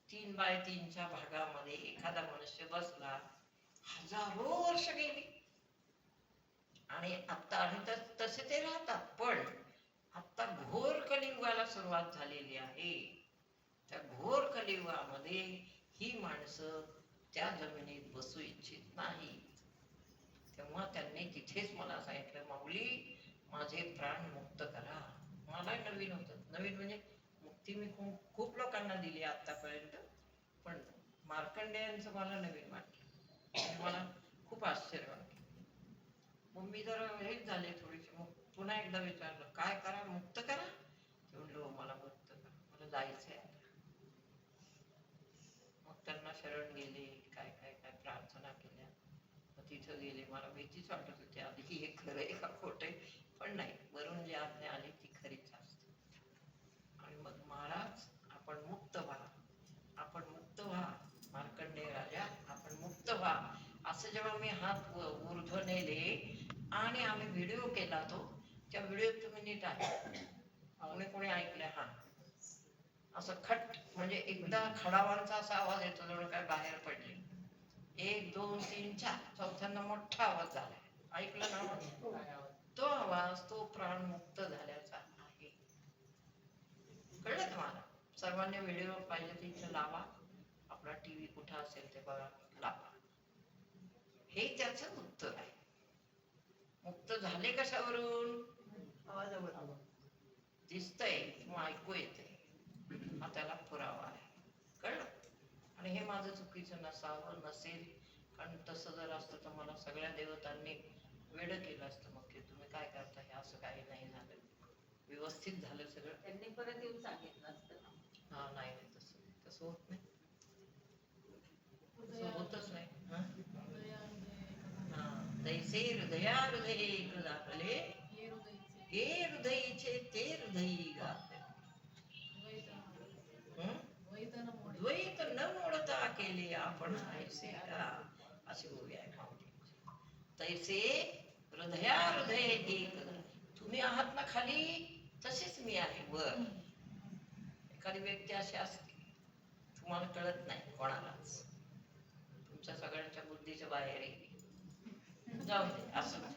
3x3च्या भागामध्ये एखादा मनुष्य बसला, हजारो वर्ष गेली. आणि आता आणि तसे ते राहतात. पण आता घोर कलियुगाला सुरुवात झालेली आहे. त्या घोर कलियुगामध्ये ही माणसं त्या जमिनीत बसू इच्छित नाही. तेव्हा त्यांनी तिथेच मला सांगितलं, माऊली माझे प्राण मुक्त करा. मला नवीन होतं. नवीन म्हणजे मुक्ती मी खूप लोकांना दिली आतापर्यंत, पण मार्कंडेयांचं मला नवीन वाटलं. मला खूप आश्चर्य वाटलं. मग मी जरा हेच झाले थोडीशी. मग पुन्हा एकदा विचारलं, काय करा? मुक्त करा? ते म्हणलं मला मुक्त करा, मला जायचंय आता. मग त्यांना शरण गेले, काय काय काय प्रार्थना केल्या. मग तिथं गेले. मला भीतीच वाटत होती आधी की हे खरं आहे का खोटं आहे, पण नाही, वरून जी आज्ञा आली ती खरीच असते. आणि मग महाराज आपण मुक्त व्हा, आपण मुक्त व्हा, मार्कंडेय राजा आपण मुक्त व्हा, असं जेव्हा मी हात ऊर्ध्व नेले आणि आम्ही व्हिडिओ केला, तो त्या व्हिडिओत तुम्ही नीट आहे कोणी ऐकलंय? हा असं खट म्हणजे एकदा खडावांचा असा आवाज येतो जणू काय बाहेर पडले. 1 2 3 4 चौथ्यांदा मोठा आवाज झाला. ऐकलं ना? तो आवाज तो प्राण मुक्त झाल्याचा आहे. कळलं तुम्हाला? सर्वांनी व्हिडिओ पाहिजे तर इथे लावा, आपला टीव्ही कुठं असेल ते बघा, लावा. हे त्याचं उत्तर आहे. मुक्त झाले कशावरून? आवाजावरून. दिसतंय किंवा ऐकू येते, हा त्याला पुरावा आहे. कळलं? आणि हे माझं चुकीचं नसावं, नसेल, कारण तसं जर असतं तर मला सगळ्या देवतांनी वेडं केलं असतं. मग की तुम्ही काय करता, हे असं काही नाही झालं, व्यवस्थित झालं सगळं. त्यांनी परत येऊन सांगितलं असतं. हा नाही तसं तसं होत नाही, तसं होतच नाही. तैसे हृदया हृदये एक दाखले, हे हृदयीचे ते हृदयी गाते. द्वैत न मोडता केले आपण ऐसे का, अशी गोवी आहे माऊलींची. तैसे हृदया हृदय एक, तुम्ही आहात ना खाली, तसेच मी आहे वर. एखादी व्यक्ती अशी असते तुम्हाला कळत नाही कोणालाच, तुमच्या सगळ्यांच्या बुद्धीच्या बाहेर येईल, जाऊ दे असं नाही.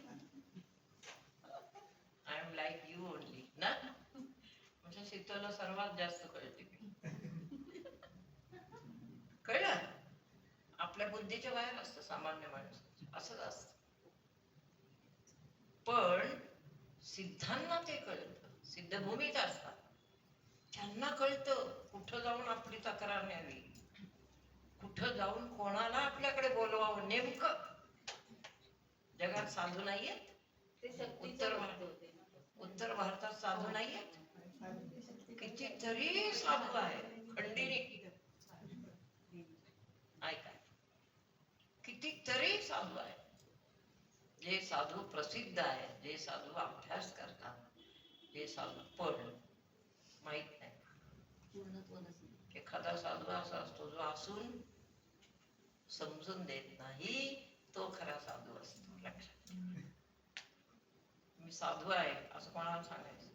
I am like you only ना, म्हणजे शीतलला सर्वात जास्त कळते. कळलं, आपल्या बुद्धीच्या बाहेर असतं सामान्य माणूस, असंच असतं. पण सिद्धांना ते कळतं, सिद्धभूमीत असतात, त्यांना कळतं कुठं जाऊन आपली तक्रार न्यावी, कुठं जाऊन कोणाला आपल्याकडे बोलवावं. नेमकं जगात साधू नाहीयेत, उत्तर भारतात साधू नाहीयेत, कितीतरी साधू आहे. खंडिनी ऐका, कितीतरी साधू आहे, जे साधू प्रसिद्ध आहेत, जे साधू अभ्यास करतात, जे साधू पण माहित नाही. एखादा साधू असा असतो जो असून समजून देत नाही, तो खरा साधू असतो. लक्षात, मी साधू आहे असं कोणाला सांगायचं.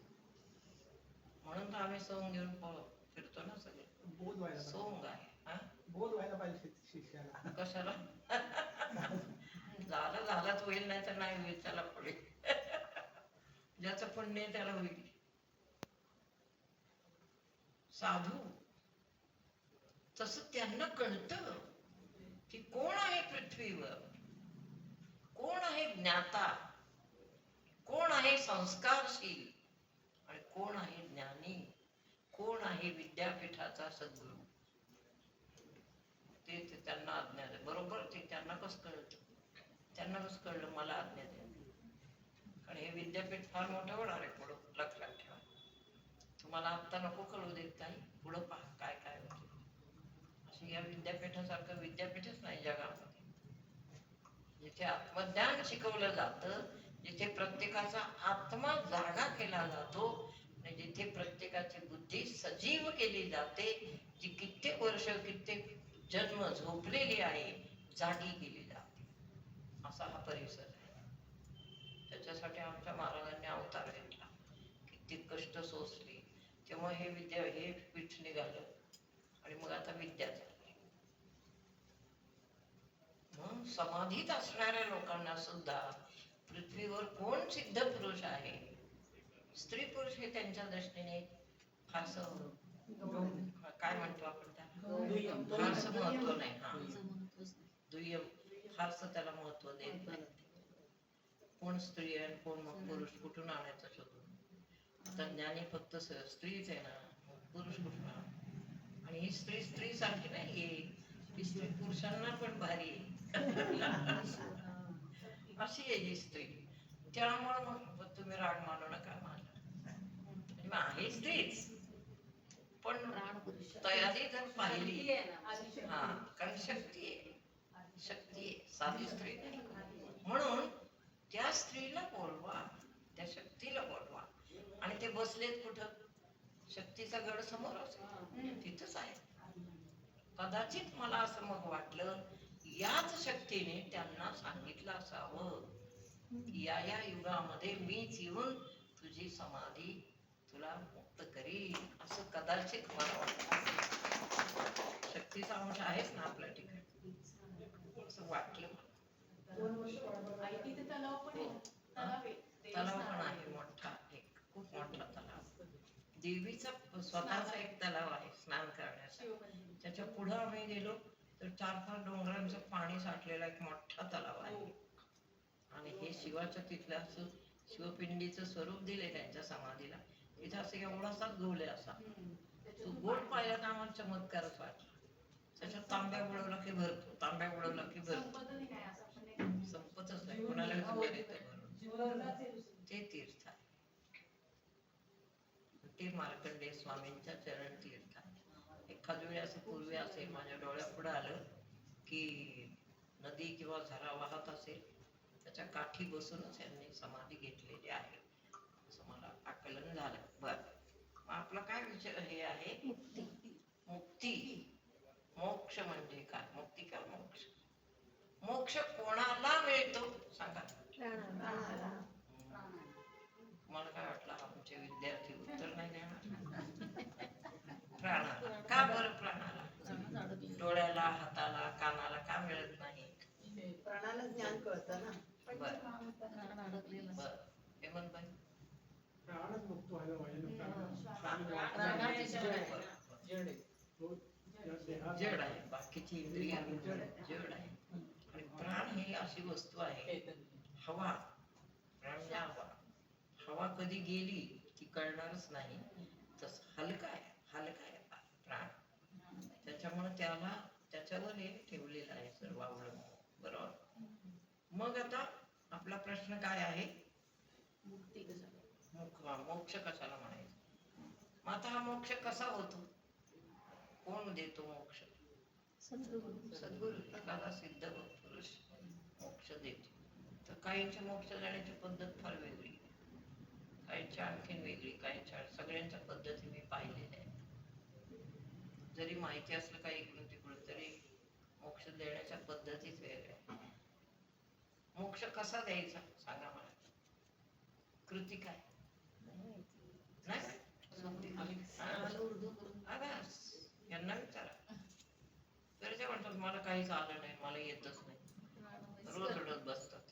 म्हणून तर आम्ही सोंग घेऊन फिरतो ना सगळे, सोंग आहे. बोध व्हायला पाहिजे शिष्याला. कशाला? झालं होईल, नाही तर नाही होईल, त्याला पुढे ज्याचं पुण्य आहे त्याला होईल. साधू तसं त्यांना कळतं की कोण आहे पृथ्वीवर, कोण आहे ज्ञाता, कोण आहे संस्कारशील, आणि कोण आहे ज्ञानी, कोण आहे विद्यापीठाचा सद्गुरू. ते त्यांना आज्ञा दे. बरोबर, ते त्यांना कसं कळतं, त्यांना कसं कळलं मला आज्ञा द्या. कारण हे विद्यापीठ फार मोठं होणार आहे पुढं, लक्षात ठेवा. तुम्हाला आत्ता नको कळू देत काही, पुढं पहा काय काय होतं. असं या विद्यापीठासारखं विद्यापीठच नाही जगामध्ये, जिथे आत्मज्ञान शिकवलं जातं, जिथे प्रत्येकाचा आत्मा जागा केला जातो, आणि जिथे प्रत्येकाची बुद्धी सजीव केली जाते, जी कित्येक वर्ष कित्येक जन्म झोपलेली आहे, जागी केली जाते, असा हा परिसर आहे. त्याच्यासाठी आमच्या महाराजांनी अवतार घेतला, कित्येक कष्ट सोसले, तेव्हा हे पीठ निघालं, आणि मग आता विद्या झाली. मग समाधीत असणाऱ्या लोकांना सुद्धा पृथ्वीवर कोण सिद्ध पुरुष आहे, स्त्री पुरुष हे त्यांच्या दृष्टीने फारसं काय म्हणतो आपण त्याला, फारसं महत्व नाही. हा, दुय्यम, फारसं त्याला महत्व देत नाही. कोण स्त्री आहे कोण मग पुरुष, कुठून आणायचं शोधून. आता ज्ञानी फक्त स्त्रीच आहे ना, पुरुष कुठून आण. आणि ही स्त्री सारखी नाही, ही स्त्री पुरुषांना पण भारी आहे अशी आहे ही स्त्री. त्यामुळे मग तुम्ही राग मानू नका मला, आहे स्त्रीच, पण तयारी जर पाहिली, हा, कारण शक्ती आहे, साधी स्त्री नाही. म्हणून त्या स्त्रीला बोलवा, त्या शक्तीला बोलवा. आणि ते बसलेत कुठं, शक्तीचा गड समोरच तिथंच आहे. कदाचित मला असं मग वाटलं, याच शक्तीने त्यांना सांगितलं असावं, या युगामध्ये मीच येऊन तुझी समाधी तुला मुक्त करीन, असं कदाचित मला वाटतं. शक्तीचा अंश आहेच ना आपल्या ठिकाणी, असं वाटलं मला. तलाव पण आहे मोठा, एक खूप मोठा तलाव. देवीचा स्वतःचा एक तलाव आहे स्नान करण्यासाठी. त्याच्या पुढं आम्ही गेलो तर 4-5 डोंगरांचं पाणी साठलेला एक मोठा तलाव आहे. आणि हे शिवाच्या तिथलं असं शिवपिंडीचं स्वरूप दिले त्यांच्या समाधीला. तिथं असं एवढासा गोल आहे असा. तो गोल पाहिला तर आम्हाला चमत्कारच वाटला. त्याच्यात तांब्या बुडवला की भरतो, तांब्या बुडवला की भरतो, संपतच नाही. कोणाला ते तीर्थ आहे, ते मार्कंडेय स्वामींच्या चरण तीर्थ आहे. एखाद वेळी असं पूर्वी असेल माझ्या डोळ्यापुढे आलं की नदी किंवा झरा वाहत असेल, त्याच्या काठी बसूनच यांनी समाधी घेतलेली आहे असं मला आकलन झालं. बर, आपला काय विचार हे आहे? मुक्ती. मोक्ष म्हणजे काय? मुक्ती का मोक्ष? मोक्ष कोणाला मिळतो सांगा? मला काय वाटलं आमचे विद्यार्थी उत्तर नाही देणार. प्राणाला. का बरं प्राणाला? डोळ्याला, हाताला, कानाला का मिळत नाही? प्राणाला ज्ञान कळतं ना. बर, हेमंतबाई? प्राणच मुक्त व्हायला पाहिजे ना. प्राणाची जड आहे. बरं. जड आहे. तो या देहात जड आहे, बाकीची इंद्रिय जड आहे. आणि प्राण ही अशी वस्तू आहे, हवा. प्राण म्हणजे हवा. हवा कधी गेली की कळणारच नाही. तसं हलका आहे, हलका आहे प्राण. त्याच्यामुळे त्याच्यावर हे ठेवलेलं आहे सर्व अवलंबून. बरोबर. मग आता आपला प्रश्न काय आहे? मोक्ष कशाला म्हणायचं? मग आता हा मोक्ष कसा होतो? कोण देतो मोक्ष? सद्गुरु. एखादा सिद्ध पुरुष मोक्ष देतो. तर काहींची मोक्ष देण्याची पद्धत फार वेगळी, काहींची आणखीन वेगळी, काहींच्या सगळ्यांच्या पद्धती मी पाहिलेल्या आहेत. जरी माहिती असलं काही इकडून तिकडून तरी मोक्ष देण्याच्या पद्धतीच वेगळ्या. मोक्ष कसा द्यायचा सांगा मला? कृती काय? नाही? यांना विचारा. तरी ते म्हणतात मला काहीच आलं नाही, मला येतच नाही, रोज रडत बसतात.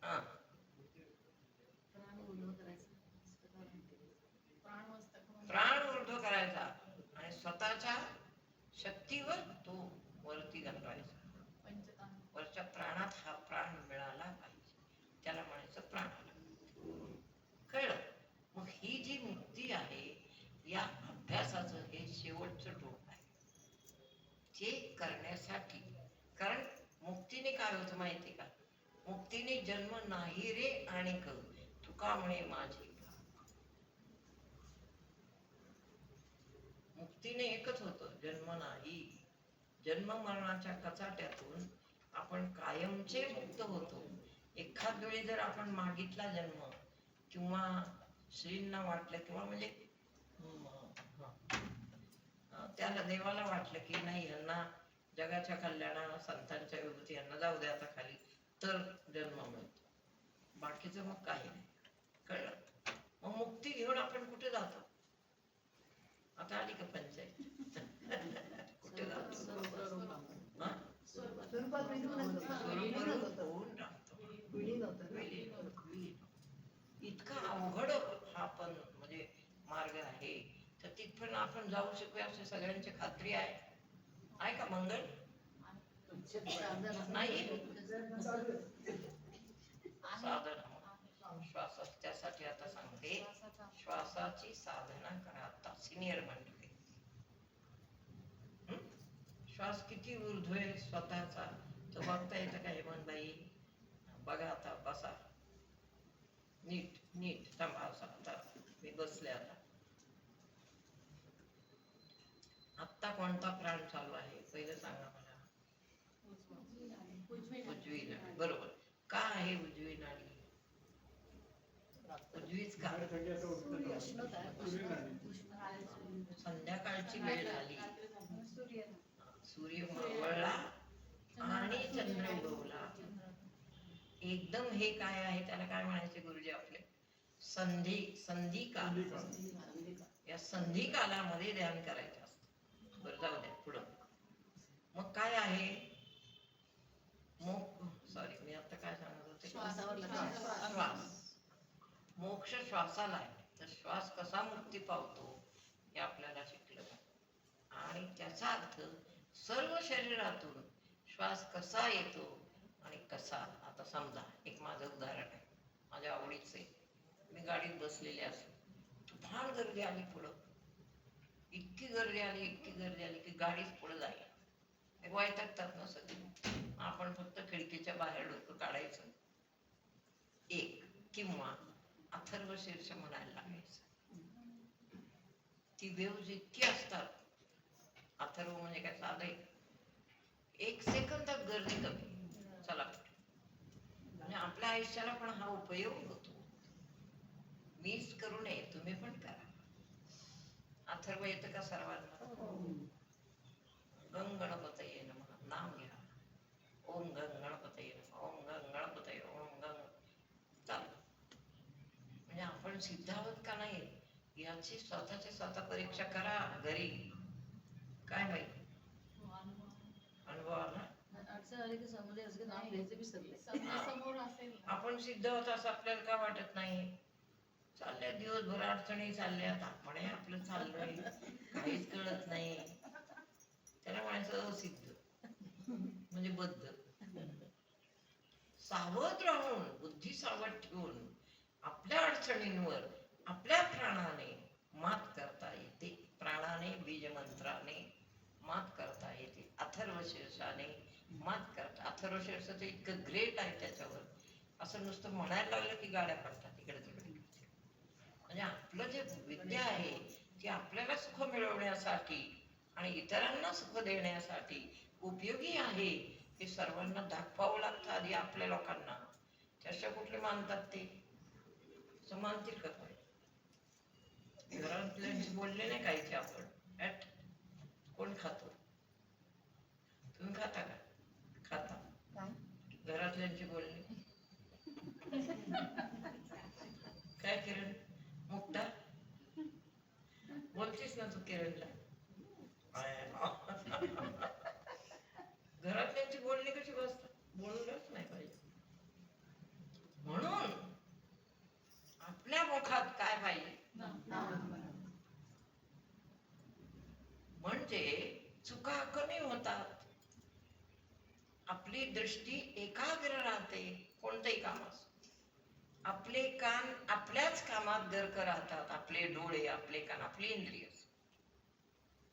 हा, प्राण ऊर्ध्व करायचा आणि स्वतःच्या शक्तीवर तो वरती घालवायचा. वरच्या प्राणात हा प्राण मिळाला पाहिजे, त्याला म्हणायचं प्राणाला. कळलं? मग ही जी मुक्ती आहे या अभ्यासाचं हे शेवटचं टोक आहे. ते करण्यासाठी, कारण मुक्तीने काय होतं माहिती का? मुक्तीने जन्म नाही रे आणि तुका म्हणे माझी. मुक्तीने एकच होतं, जन्म नाही. जन्म मरणाच्या कचाट्यातून आपण कायमचे मुक्त होतो. एखाद वेळी जर आपण मागितला जन्म किंवा श्रींना वाटलं किंवा म्हणजे त्याला देवाला वाटलं की नाही यांना जगाच्या कल्याणाला, संतांच्या विभूती यांना जाऊ द्या आता खाली, तर जन्म मिळतो. बाकीचं मग काही नाही. कळलं? मग मुक्ती घेऊन आपण कुठे जातो? आता आली का पंचायत? कुठे जातो? स्वरूपात होऊन टाकतो. इतका अवघड हा पण म्हणजे मार्ग आहे, तर तिथपर्यंत आपण जाऊ शकूया अशी सगळ्यांची खात्री आहे का? मंगल नाही साधन. श्वास त्यासाठी आता सांगते, श्वासाची साधना करा. आता सिनियर मंडळी, श्वास किती ऊर्ध्व आहे स्वतःचा तो बघता येतं का हेमंतबाई? बघा आता, बसा नीट नीट. थांबा, आता मी बसले. आता कोणता प्राण चालू आहे पहिलं सांगा मला. उजवी नाडी. बरोबर. का आहे उजवी नाडी? उजवीच का? संध्याकाळची वेळ झाली, सूर्य मावळला आणि चंद्र उगवला. एकदम हे काय आहे, त्याला काय म्हणायचे गुरुजी आपले? संधी काल. या संधी कालामध्ये ध्यान करायचं असतं. बरं, जाऊ द्या पुढं. मग काय आहे? सॉरी, मी आता काय सांगत होते? श्वास. मोक्ष श्वासाला आहे. तर श्वास कसा मुक्ती पावतो हे आपल्याला शिकलं. आणि त्याचा अर्थ सर्व शरीरातून श्वास कसा येतो आणि कसा. आता समजा एक माझं उदाहरण आहे, माझ्या आवडीचं आहे. मी गाडीत बसलेले असो, तुफान गर्दी आली पुढं, इतकी गर्दी आली की गाडीच पुढे जाईल. वैतागतात ना सगळे. आपण फक्त खिडकीच्या बाहेर डोकं काढायचं एक, किंवा अथर्व शीर्ष म्हणायला लागायचं. ती वेव्ज इतकी असतात अथर्व म्हणजे काय साधं आहे? 1 सेकंदात गर्दी कमी. चला म्हणजे आपल्या आयुष्याला पण हा उपयोग होतो. मीच करू नये, तुम्ही पण करा. अथर्व येतं का सर्वांना? गंग गणपतये नमः. नाम घ्या. ओम गंग गणपतये नमः. ओम गंग गणपतये. ओम गंग. चालू. म्हणजे आपण सिद्ध आहोत का नाही याची स्वतःची स्वतः परीक्षा करा घरी. काय बाई अनुभव आला? अडचण आली की समोर असं की नाव घ्यायचं विसरले. समोर असेल ना. आपण सिद्ध होत असं आपल्याला का वाटत नाही? चालल्या दिवसभर अडचणी चालल्यात, आपण आपलं चाललंय, काहीच कळत नाही. त्याला म्हणायचं असिद्ध म्हणजे बद्ध. सावध राहून, बुद्धी सावध ठेवून आपल्या अडचणींवर आपल्या प्राणाने मात करता येते. प्राणाने, बीजमंत्राने मात करता येते. अथर्वशीर्षाने मात करता. अथर्वशीर्ष ते इतकं ग्रेट आहे त्याच्यावर. असं नुसतं म्हणायला लागलं की गाड्या पडतात इकडे तिकडे. म्हणजे आपलं जे विद्या आहे ती आपल्याला सुख मिळवण्यासाठी आणि इतरांना सुख देण्यासाठी उपयोगी आहे हे सर्वांना दाखवावं लागतं आधी आपल्या लोकांना. त्याशिवाय कुठले मानतात ते? असं मानतील का कोणी? घरातल्यांशी बोलले नाही काहीचे आपण ऍट कोण खातो? तुम्ही खाता का? खाता. काय घरातल्यांशी बोलले काय किरण? मुक्ता बोलतेस ना तू किरणला? घरातल्यांची बोलणी कशी बसतात? बोललंच नाही पाहिजे. म्हणून आपल्या मुखात काय पाहिजे? म्हणजे चुका कमी होतात, आपली दृष्टी एकाग्र राहते. कोणतंही काम असो, आपले कान आपल्याच कामात गर्क राहतात. आपले डोळे, आपले कान, आपली इंद्रिय.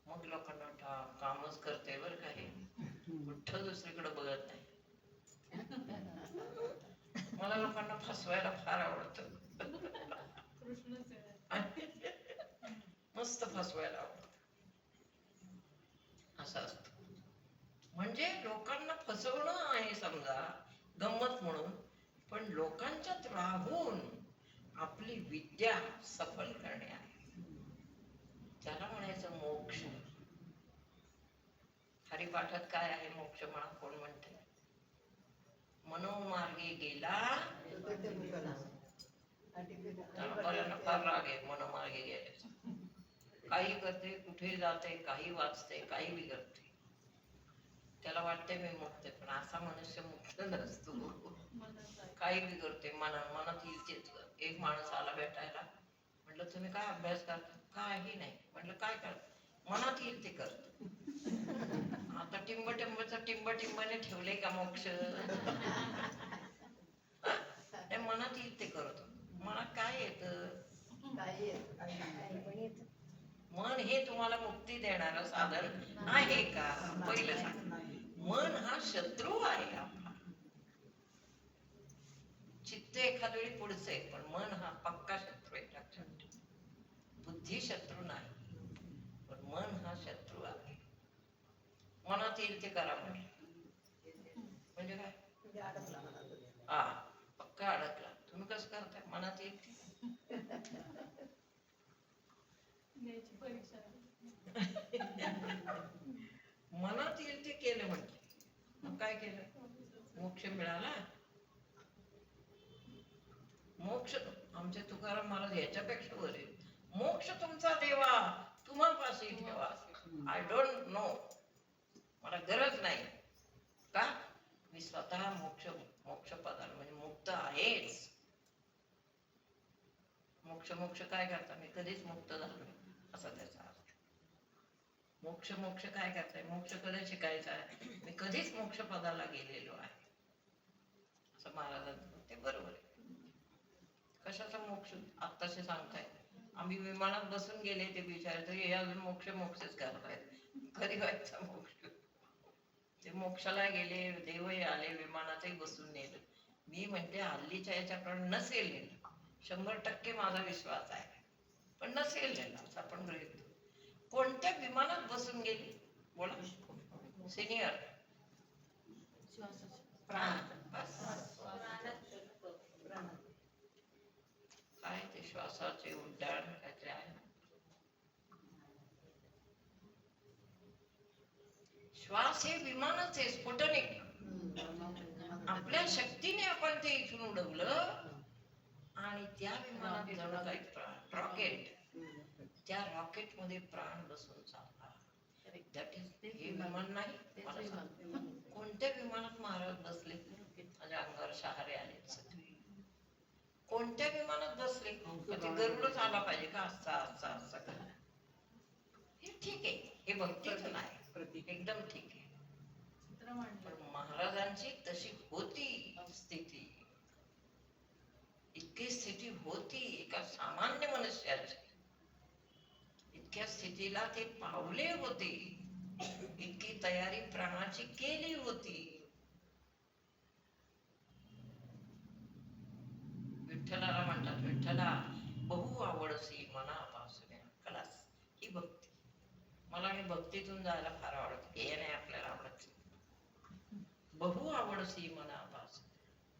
मग लोकांना वाटतं कामच करते बरं का हे, कुठं दुसरीकडे बघत नाही. मला लोकांना फसवायला फार आवडतं. मस्त फसवायला आवडतं. असं असतं. म्हणजे लोकांना फसवणं आहे समजा गंमत म्हणून, पण लोकांच्यात राहून आपली विद्या सफल करणे आहे. त्याला म्हणायचं मोक्ष. हरिपाठात काय आहे मोक्ष म्हणा? कोण म्हणते? मनोमार्गे गेला. बऱ्यांना फार राग आहे मनोमार्गे गेल्याचा. काही करते, कुठे जाते, काही वाचते, काही बिघडते. त्याला वाटते मी मुक्त, पण असा मनुष्य मुक्त नसतो. काही बिघडते मनात येईल तेच. एक माणूस आला भेटायला, म्हटलं तुम्ही काय अभ्यास करता? काही नाही. म्हटलं काय करता? मनात येईल ते करतो. आता टिंबाने ठेवले का मोक्ष? मनात येईल ते करतो. मनात काय येतं? मन हे तुम्हाला मुक्ती देणारं साधन आहे का? पहिलं सांग. मन हा शत्रू आहे आपला. चित्त एखाद वेळी पुढचे, पण मन हा पक्का शत्रू आहे. लक्षात ठेव. बुद्धी शत्रू नाही, पण मन हा शत्रू आहे. मनात येईल ते करा म्हटलं म्हणजे काय? हा, पक्का अडकला. तुम्ही कसं करताय? मनात येईल ते मनात येईल ते केलं म्हटलं. मग काय केलं? मोक्ष मिळाला. मोक्ष आमचे तुकाराम महाराज याच्यापेक्षा वर आहे. मोक्ष तुमचा देवा तुम्हापाशी ठेवा. आय डोंट नो, मला गरज नाही. का? मी स्वतः मोक्ष पदाला म्हणजे मुक्त आहेच. मोक्ष काय करता? मी कधीच मुक्त झालो असा त्याचा अर्थ. मोक्ष काय करताय? मोक्ष कधी शिकायचा आहे? मी कधीच मोक्ष पदाला गेलेलो आहे असं महाराजांचं. ते बरोबर आहे. कशाचा मोक्ष? आत्ताशे सांगताय आम्ही विमानात बसून गेले ते बिचारे, तरी हे अजून मोक्षच करतायत. कधी व्हायचा मोक्ष? ते मोक्षाला गेले, देवही आले, विमानातही बसून नेलं. मी म्हणते हल्लीच्या याच्याकडे नसेल नेलं. 100% माझा विश्वास आहे, पण नसेल नेलं असं आपण गृहीत. कोणत्या विमानात बसून गेले? बोला सिनियर काय ते श्वासाचे उड्डाण काहीतरी आहे. श्वास हे विमानच आहे, स्फुटनिक. आपल्या शक्तीने आपण ते इथून उडवलं आणि त्या विमानात जणू काही रॉकेट, त्या रॉकेट मध्ये प्राण बसून चालला. दॅट इज हे विमान नाही. मला सांग, कोणत्या विमानात महाराज बसले? माझ्या अंगावर शहारे आले. कोणत्या विमानात बसले? ते गरुडच आला पाहिजे का? असा असा असा का? हे ठीक आहे, हे भक्तीचं नाही, एकदम ठीक आहे. पण महाराजांची तशी होती स्थिती, इतकी स्थिती होती एका सामान्य मनुष्याची. इतक्या स्थितीला ते पावले होते, इतकी तयारी प्राणाची केली होती. विठ्ठलाला म्हणतात, विठ्ठला बहु आवडसी मनापासून. खलास, ही भक्ती. मला आणि भक्तीतून जायला फार आवडत, हे नाही आपल्याला आवडत. बहु आवडसी मनापासून,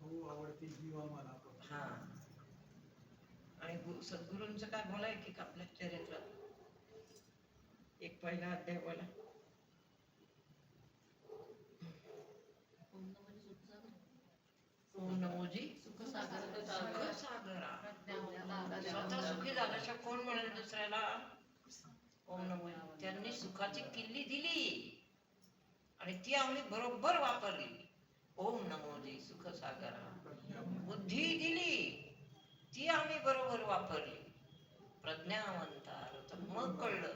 बहु आवडती जीवा मनापासून. हा. आणि सद्गुरूंचं काय बोलाय की आपल्या चरित्रात एक पहिला अध्याय बोला. ओम नमोजी सुख सागरा. स्वतः सुखी झाल्याशिवाय कोण म्हणेल दुसऱ्याला ओम नमो? त्यांनी सुखाची किल्ली दिली आणि ती आम्ही बरोबर वापरली. ओम नमोजी सुख सागरा. बुद्धी दिली, ती आम्ही बरोबर वापरली. प्रज्ञावंतार मग कळलं.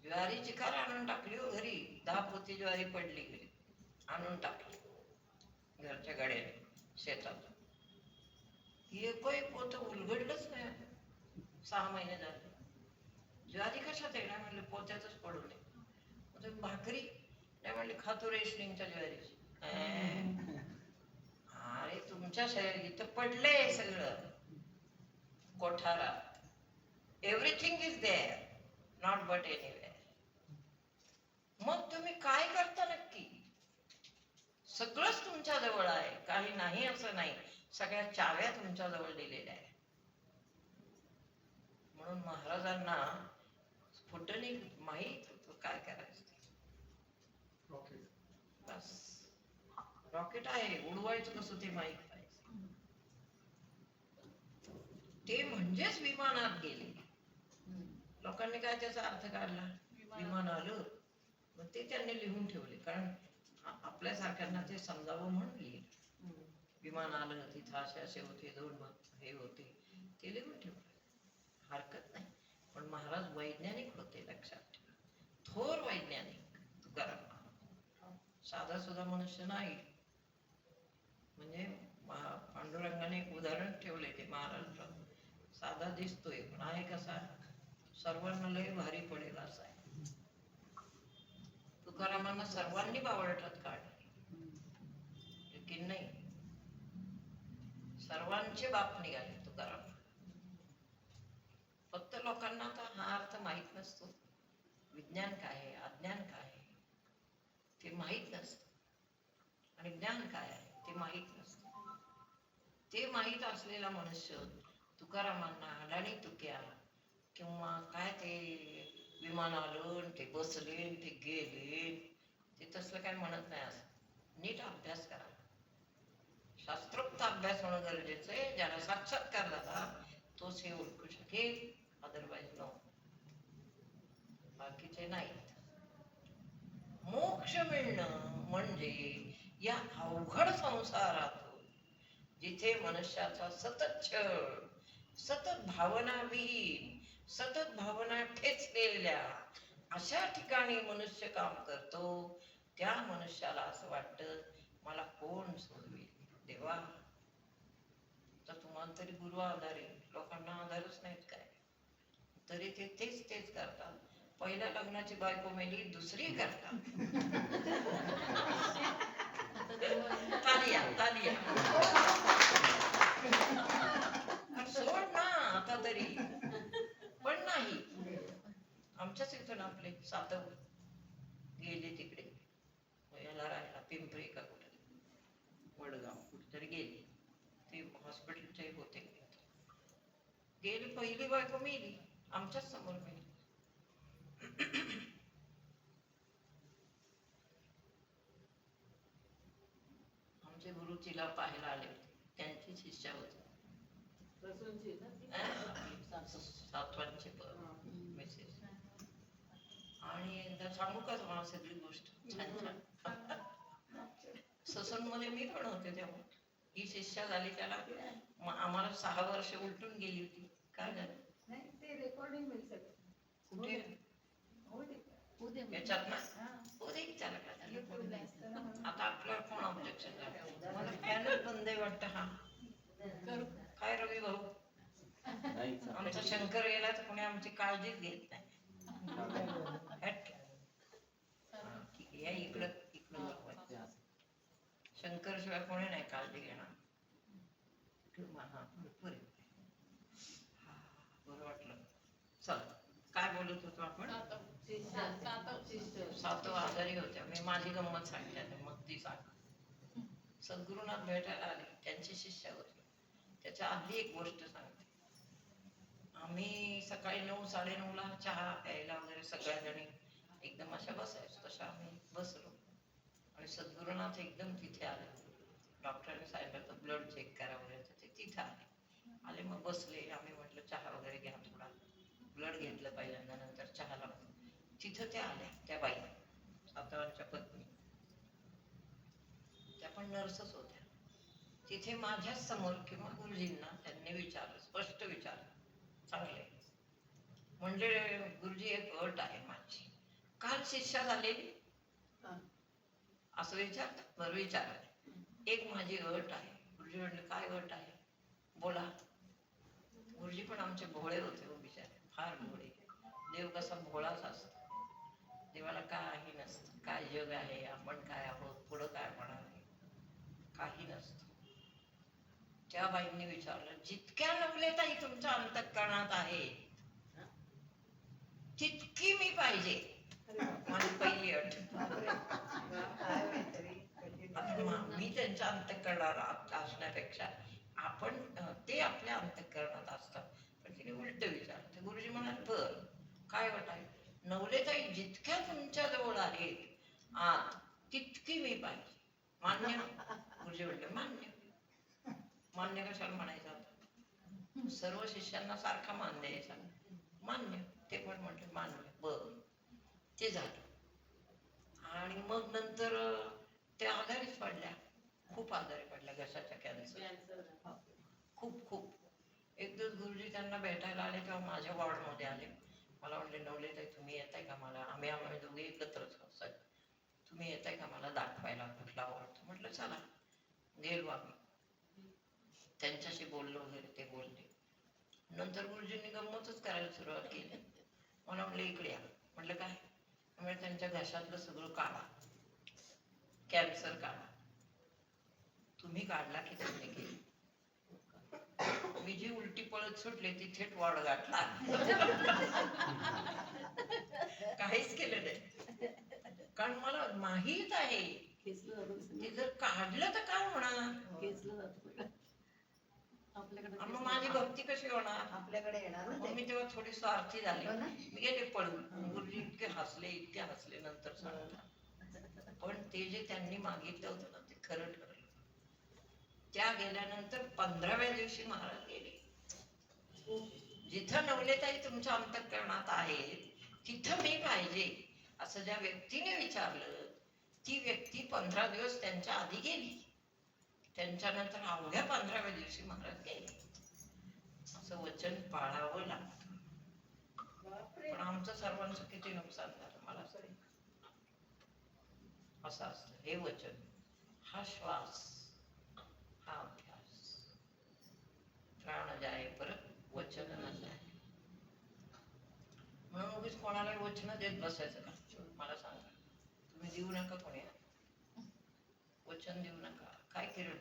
ज्वारीची कार आणून टाकली हो घरी, 10 पोती ज्वारी पडली घरी, आणून टाकली घरच्या गाड्याने शेतात. एकही पोत उलगडलंच नाही. 6 महिने झाले. ज्वारी कशात येणार म्हणले? पोत्यातच पडू नये. भाकरी नाही म्हणले, खातो रेशनिंगच्या ज्वारीची. अरे तुमच्या शरीर इथं पडलंय सगळं कोठारात. Everything is there, not but anywhere. मग तुम्ही काय करता नक्की? सगळंच तुमच्या जवळ आहे, काही नाही असं नाही. सगळ्या चाव्या तुमच्या जवळ दिलेल्या आहे. म्हणून महाराजांना स्फुटनिक माहीत होतं काय करायचं. बस रॉकेट आहे, उडवायचं कसं ते माहीत पाहिजे. ते म्हणजेच विमानात गेले. लोकांनी काय त्याचा अर्थ काढला? विमान आलं, मग ते त्यांनी लिहून ठेवले, कारण आपल्यासारख्यांना ते समजावं म्हणून लिहिलं. विमान आलं, तिथं असे असे होते, 2 हे होते, ते लिहून ठेवलं, हरकत नाही. पण महाराज वैज्ञानिक होते, लक्षात ठेवा. थोर वैज्ञानिक तुकाराम. साधा सुद्धा मनुष्य नाही. म्हणजे पांडुरंगाने एक उदाहरण ठेवले ते महाराज. साधा दिसतोय पण आहे कसा? सर्वांना लय भारी पडेल असा आहे. तुकारामांना सर्वांनी बावळटात काढले, लेकिन नाही, सर्वांचे बाप निघाले तुकाराम. फक्त लोकांना आता हा अर्थ माहित नसतो. विज्ञान काय आहे, अज्ञान काय आहे ते माहित नसतं, आणि ज्ञान काय आहे ते माहित नसतं. ते माहित असलेला मनुष्य तुकारामांना अडाणी तुक्या किंवा काय ते विमान आलं, ते बसले, ते गेले, ते तसलं काय म्हणत नाही. असं नीट अभ्यास करा. शास्त्रोक्त अभ्यास होणं गरजेचं आहे. ज्याला साक्षात्कार झाला तोच हे ओळखू शकेल, अदरवाईज नो, बाकीचे नाहीत. मोक्ष मिळणं म्हणजे या अवघड संसारातून, जिथे मनुष्याचा सतत छळ, सतत भावनाविहीन, सतत भावना ठेचलेल्या अशा ठिकाणी मनुष्य काम करतो, त्या मनुष्याला असं वाटतं मला कोण सोडवेल? देवा. तर तुम्हाला तरी गुरु आधार आहे, लोकांना आधारच नाहीत काय. तरी ते तेच करतात. पहिल्या लग्नाची बायको मेली, दुसरी करतात. तालिया. सोड ना आता तरी. पण नाही, आमच्याच इथून आपले सातव पिंपरी का कुठे वडगाव कुठेतरी गेली. ते हॉस्पिटलचे होते. गेली पहिली बायको मेली, आमच्याच समोर मेली. आमचे गुरु तिला पाहायला आले होते, त्यांची शिष्या होती. प्रसूनची ना ती? सातवांचे मेसेज. आणि एकदा सांगू का तुम्हाला सगळी गोष्ट छान छान. ससूनमध्ये मी पण होते तेव्हा. ही शिष्या झाली त्याला आम्हाला 6 वर्ष उलटून गेली होती. काय झालं? नाही ते रेकॉर्डिंग होईल सगळं. कुठे? हो ते याच्यात ना हा उद्या विचारलं का त्याला? YouTubeला असतं ना म्हणून. आता आपल्याला कोण ऑब्जेक्शन झालं? मला फॅनच बंद आहे वाटतं. हा करू काय रवी भाऊ? आमचा शंकर गेला तर कोणी आमची काळजीच घेत नाही. हट. हा, ठीक आहे. या इकडं इकडं बघवा. शंकर शिवाय कोणी नाही काळजी घेणार. हा भरपूर आहे. हा, बरं वाटलं. चल काय बोलत होतो आपण? सातव आजारी होत्या. मी माझी गंमत सांगते आता, मग ती सांग. सद्गुरुनाथ भेटायला आले, त्यांची शिष्या होती. त्याच्या आधी एक गोष्ट सांगते. आम्ही सकाळी 9, 9:30ला चहा प्यायला वगैरे सगळ्या जणी एकदम अशा बसायचो. तशा आम्ही बसलो आणि सद्गुरुनाथ एकदम तिथे आले. डॉक्टरने सांगितलं तर ब्लड चेक करा वगैरे, तर ते तिथे आले. मग बसले. आम्ही म्हटलं चहा वगैरे घ्या थोडा. ब्लड घेतलं पहिल्यांदा, नंतर चहा लावला. तिथं त्या आल्या, त्या बाई सातवांच्या पत्नी. त्या पण नर्सच होत्या. तिथे माझ्याच समोर किंवा गुरुजींना त्यांनी विचारलं, स्पष्ट विचारलं. चांगले म्हणजे गुरुजी एक अट आहे माझी. काल शिष्या झालेली असं विचारतात. बरं विचारलं. एक माझी अट आहे. गुरुजी म्हणले काय अट आहे? बोला. गुरुजी पण आमचे भोळे होते हो बिचारे, फार भोळे. देव कसा भोळाच असतो. देवाला काही नसतं. काय जग आहे, आपण काय आहोत, पुढं काय होणार आहे, काही नसतं. त्या बाईंनी विचारलं, जितक्या नवलेताई तुमच्या अंतःकरणात आहे तितकी मी पाहिजे. माझी पहिली अट. मी त्यांच्या अंतःकरणात असण्यापेक्षा आपण ते आपल्या अंतःकरणात असतात. पण तिने उलट विचारलं. गुरुजी म्हणाले बर काय अट आहे? नवलेताई जितक्या तुमच्या जवळ आहेत आत तितकी मी पाहिजे. मान्य? गुरुजी म्हणले मान्य. मान्य कशाला म्हणायचं आता? सर्व शिष्यांना सारखा मान द्यायचा. मान्य. ते पण म्हटले मान्य. बर ते झालं. आणि मग नंतर त्या आजारीच पडल्या, खूप आजारी पडल्या, घशाच्या कॅन्सर. खूप खूप. एक दिवस गुरुजी त्यांना भेटायला आले तेव्हा माझ्या वॉर्डमध्ये आले. मला म्हणले नवलेताई तुम्ही येताय का मला? आम्ही दोघे एकत्रच असतात. तुम्ही येताय का मला दाखवायला कुठला वॉर्ड? म्हटलं चला. गेलो आम्ही. त्यांच्याशी बोललो वगैरे, ते बोलले. नंतर गुरुजींनी गंमतच करायला सुरुवात केली. मला म्हणले इकडे या. म्हटलं काय? म्हणजे त्यांच्या घशातलं सगळं काढा, कॅन्सर काढा. तुम्ही काढला की त्यांनी केली? मी जी उलटी पळत सुटले ती थेट वाढ गाठला. काहीच केलं नाही, कारण मला माहीत आहे ते जर काढलं तर काय होणार. मग माझी भक्ती कशी होणार? आपल्याकडे येणार ना मग ते. मी तेव्हा थोडी स्वार्थी झाली. मी गेले पळून. गुरुजी इतके हसले नंतर सांगतात. पण ते जे त्यांनी मागितलं होतं ना ते खरं ठरलं. त्या गेल्यानंतर 15व्या दिवशी महाराज गेले. जिथं नवलेताई तुमच्या अंतःकरणात आहेत तिथं मी पाहिजे असं ज्या व्यक्तीने विचारलं, ती व्यक्ती 15 दिवस त्यांच्या आधी गेली. त्यांच्यानंतर अवघ्या 15व्या दिवशी महाराज गेले. असं वचन पाळावं लागतं. पण आमचं सर्वांचं किती नुकसान झालं मला तरी. असं असतं हे वचन, हा श्वास, हा अभ्यास. प्राण जाय परत वचन न जाय. म्हणून उगीच कोणाला वचन देत बसायचं का? मला सांगा. तुम्ही देऊ नका कोणी वचन, देऊ नका. काय किरण?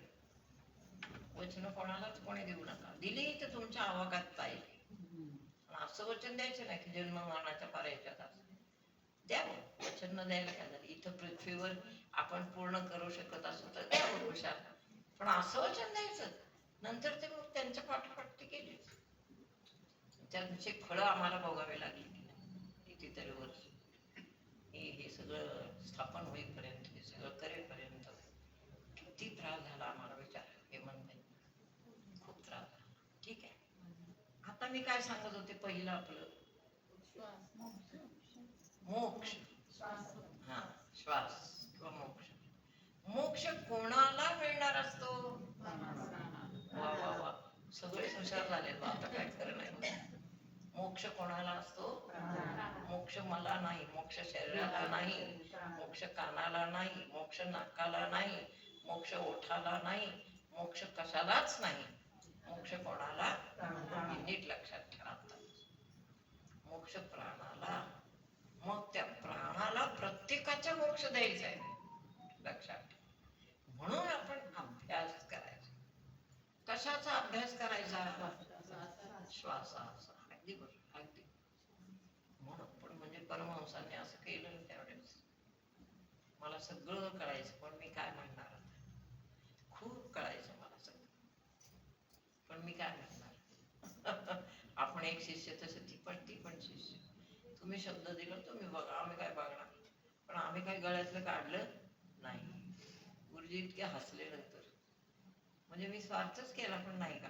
वचन कोणालाच कोणी देऊ नका. दिली तर तुमच्या आवाकात पाहिजे. असं वचन द्यायचं नाही की जन्म मरणाच्या पार याच्यात असं द्यावं. वचन न द्यायला काय झालं? इथं पृथ्वीवर आपण पूर्ण करू शकत असू तर द्यावं हुशार. पण असं वचन द्यायचं, नंतर ते मग त्यांच्या पाठोपाठ ते केलीच. त्यांची फळं आम्हाला भोगावी लागली कितीतरी वर्ष. हे सगळं स्थापन होईपर्यंत, हे सगळं करेपर्यंत किती त्रास झाला आम्हाला, विचार हे म्हणते. खूप त्रास झाला. ठीक आहे, आता मी काय सांगत होते पहिलं आपलं मोक्ष. हा, श्वास किंवा मोक्ष. मोक्ष कोणाला मिळणार असतो? वा वा वा, सगळेच हुशार झाले बा, आता काय खरं नाही. मोक्ष कोणाला असतो? मोक्ष मला नाही, मोक्ष शरीराला नाही, मोक्ष कानाला नाही, मोक्ष नाकाला नाही, मोक्ष ओठाला नाही, मोक्ष कशालाच नाही. मोक्ष कोणाला? नीट लक्षात ठेवा. मोक्ष प्राणाला. मग त्या प्राणाला प्रत्येकाचा मोक्ष द्यायचा आहे, लक्षात ठेवा. म्हणून आपण अभ्यास करायचा. कशाचा अभ्यास करायचा? श्वासाचा. अगदी बरोबर, अगदी. म्हणून पण म्हणजे परमहंसांनी असं केलं त्यावेळेस. मला सगळं कळायचं, पण मी काय म्हणणार आता? खूप कळायचं मला सगळं, पण मी काय म्हणणार? आपण एक शिष्य तसं ती पण शिष्य. तुम्ही शब्द दिला तुम्ही बघा, आम्ही काय बघणार? पण आम्ही काय गळ्यातलं काढलं नाही. गुरुजी इतके हसले नंतर, म्हणजे मी स्वार्थच केला पण नाही का,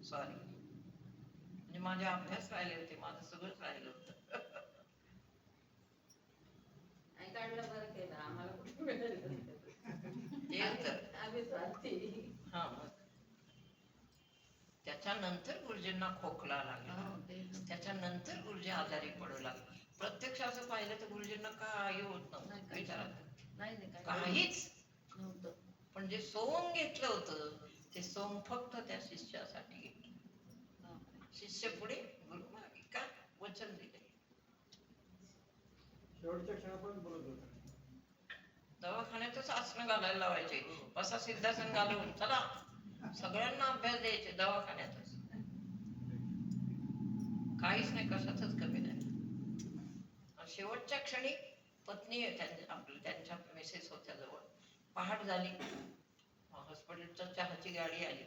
सॉरी. म्हणजे माझे अभ्यास राहिले होते, माझं सगळंच राहिलं होतं. नाही काढलं, बरं केलं. आम्हाला कुठे मिळालं ते तर. आम्ही स्वार्थी. हा, मग त्याच्यानंतर गुरुजींना खोकला लागला, त्याच्यानंतर गुरुजी आजारी पडू लागले. प्रत्यक्ष असं पाहिलं तर गुरुजींना काही होत नव्हतं, विचारात काहीच नव्हतं. पण जे सोंग घेतलं होतं ते सोंग फक्त त्या शिष्यासाठी घेतलं. शिष्य पुढे, गुरु मागे. का? वचन दिले. शेवटच्या क्षणापर्यंत बोलत होता. दवाखान्यातच आसनं घालायला लावायचे, बसा सिद्धासन घालून, चला सगळ्यांना अभ्यास द्यायचे दवाखान्यातच. काहीच नाही, कशातच कमी नाही. शेवटच्या क्षणी पत्नी त्यांच्या मिसेस होत्या जवळ. पहाट झाली, हॉस्पिटलच्या चहाची गाडी आली.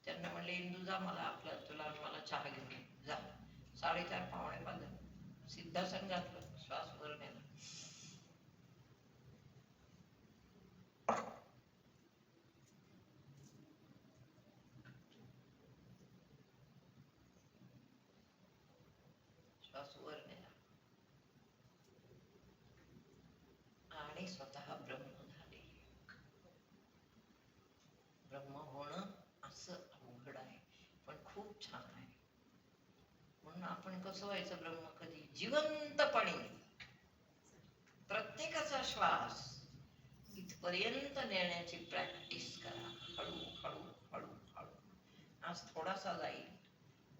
त्यांना म्हणले, इंदू जा, मला चहा घेऊन ये. जा. 4:30 पावणे 5 सिद्धासन घातलं, श्वास वर नेला. श्वास वर नेला आणि स्वतः ब्रह्म झाले. ब्रह्म होणं असं अवघड आहे, पण खूप छान आहे. म्हणून आपण कसं व्हायचं ब्रह्म? कधी? जिवंतपणे. प्रत्येकाचा श्वास इथपर्यंत नेण्याची प्रॅक्टिस करा. हळू हळू हळू हळू. आज थोडासा जाईल,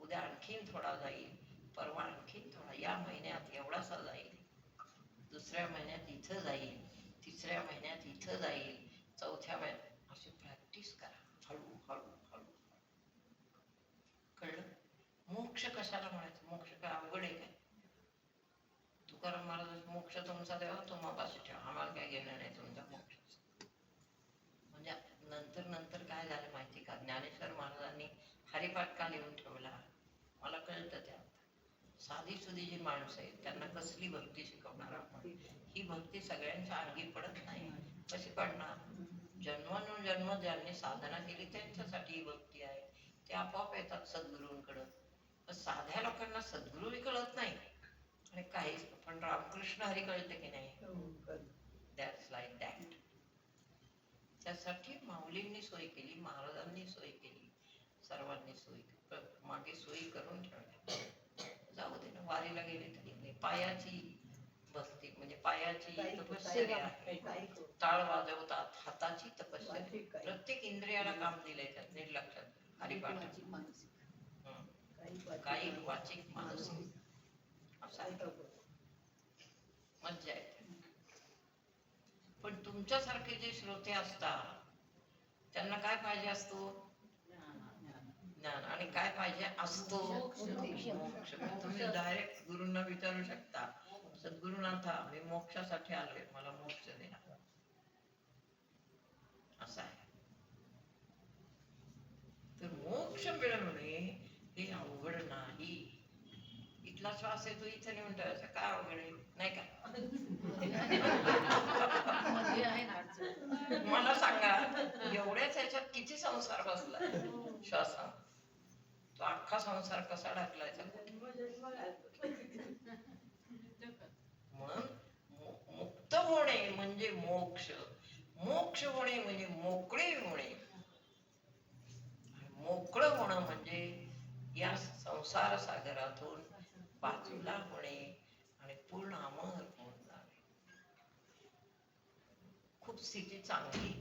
उद्या आणखीन थोडा जाईल, परवा आणखीन थोडा, या महिन्यात एवढासा जाईल, दुसऱ्या महिन्यात इथं जाईल, तिसऱ्या महिन्यात इथं जाईल, चौथ्या महिन्यात. अशी प्रॅक्टिस करा, हळू हळू हळू. कळलं? मोक्ष कशाला म्हणायचं? मोक्ष काय अवघड आहे काय? तुकाराम महाराज, मोक्ष तुमचा देवा, तुम्हाला ठेवा, आम्हाला काय घेणं नाही तुमच्या मोक्षाचं. म्हणजे नंतर काय झालं माहिती का? ज्ञानेश्वर महाराजांनी हरिपाठ का लिहून ठेवला मला कळतं. त्या साधी सुधी जी माणसं आहेत त्यांना कसली भक्ती शिकवणार आपण? ही भक्ती सगळ्यांच्या अंगी पडत नाही. कशी पडणार? जन्मोजन्म ज्यांनी साधना केली त्यांच्यासाठी ही भक्ती आहे. ते आपोआप येतात सद्गुरूंकडं. पण साध्या लोकांना सद्गुरूही कळत नाही आणि काहीच. पण रामकृष्ण हरी कळते की नाही? That's like that. त्यासाठी माऊलींनी सोय केली, महाराजांनी सोय केली, सर्वांनी सोय मागे सोयी करून ठेवल्या. जाऊ दे ना, वारीला गेले तरी पायाची भक्ती म्हणजे पायाची तपश्चर्या आहे. टाळ वाजवतात, हाताची तपश्चर्या. प्रत्येक इंद्रियाला काम दिलंय त्यात, नीट लक्षात. हरिपाठाची कायिक, वाचिक, मानसिक असं आहे. मज्जा येते. पण तुमच्यासारखे जे श्रोते असतात त्यांना काय पाहिजे असतो? ज्ञान. आणि काय पाहिजे असतो? मोक्ष. तुम्ही डायरेक्ट गुरूंना विचारू शकता, सद्गुरुनाथा मी मोक्षासाठी आलोय, मला मोक्ष द्या, असं आहे. तर मोक्ष मिळवणे हे अवघड नाही. इथला श्वास येतो इथं नेऊन ठेवायचा, काय अवघड आहे, नाही का? मला सांगा, एवढ्याच ह्याच्यात किती संसार बसला श्वासा, तो अख्खा संसार कसा ढकलायचा? म्हणून मुक्त होणे म्हणजे मोक्ष, मोक्ष होणे म्हणजे मोकळे होणे, मोकळं होणं म्हणजे या संसार सागरातून बाजूला होणे आणि पूर्ण अमर होऊन जाणे. खूप स्थिती चांगली.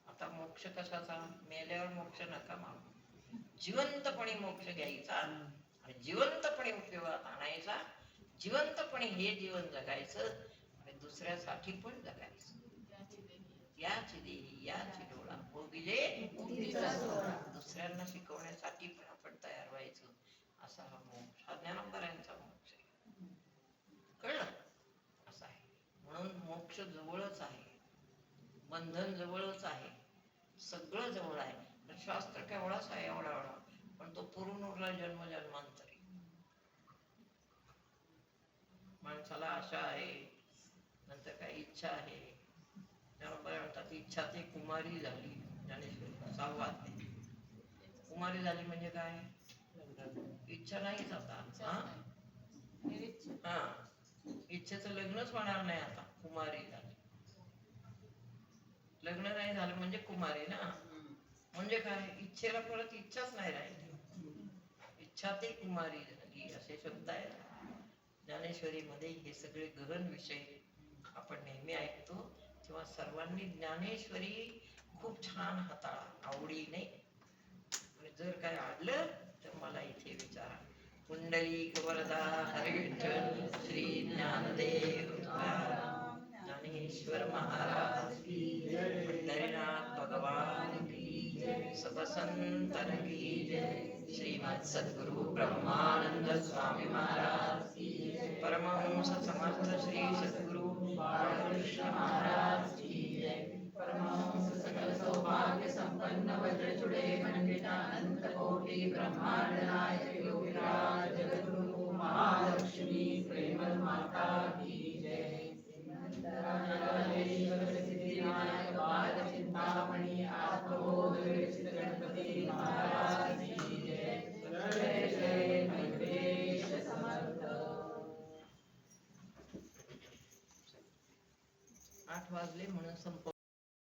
आता मोक्ष कशाचा? मेल्यावर मोक्ष नका मागू, जिवंतपणे मोक्ष घ्यायचा आणि जिवंतपणे उपयोगात आणायचा, जिवंतपणे हे जीवन जगायचं आणि दुसऱ्यासाठी पण जगायचं. याची देही याची डोळा भोगिले दुसऱ्यांना शिकवण्यासाठी पण आपण तयार व्हायचं. असा हा मोक्ष, हा ज्ञानोबरायांचा मोक्ष आहे. कळलं? असा आहे. म्हणून मोक्ष जवळच आहे, बंधन जवळच आहे, सगळं जवळ आहे. पण शास्त्र केवढाच आहे, एवढा एवढा, पण तो पुरून उरला जन्मजन्मांतरी. माणसाला आशा आहे, नंतर काय इच्छा आहे. ज्ञानोबा म्हणतात इच्छा ती कुमारी झाली. ज्ञानेश्वरी साववाद नाही. कुमारी झाली म्हणजे काय? इच्छा नाहीच आता. हा, इच्छेचं लग्नच होणार नाही आता. कुमारी झाली, लग्न नाही झालं म्हणजे कुमारी ना. म्हणजे काय? इच्छेला परत इच्छाच नाही राहिली. इच्छा ते कुमारी झाली असे शब्द आहेत ज्ञानेश्वरी मध्ये. हे सगळे गहन विषय आपण नेहमी ऐकतो, तेव्हा सर्वांनी ज्ञानेश्वरी खूप छान हाताळा, आवडीने. आणि जर काय अडलं तर मला इथे विचारा. पुंडलिक वरदा हरी विठ्ठल श्री ज्ञानदेव तुकाराम ज्ञानेश्वर महाराज की जय, पंढरीनाथ भगवान की जय, सब संतन की जय, श्रीमद सद्गुरु ब्रह्मानंद स्वामी महाराज की जय, परमहंस समर्थ श्री सद्गुरु बाळकृष्ण महाराज की जय, परमहंस सकल सौभाग्य संपन्न वज्रचूड़े मंडित अनंत कोटि ब्रह्मांड नायक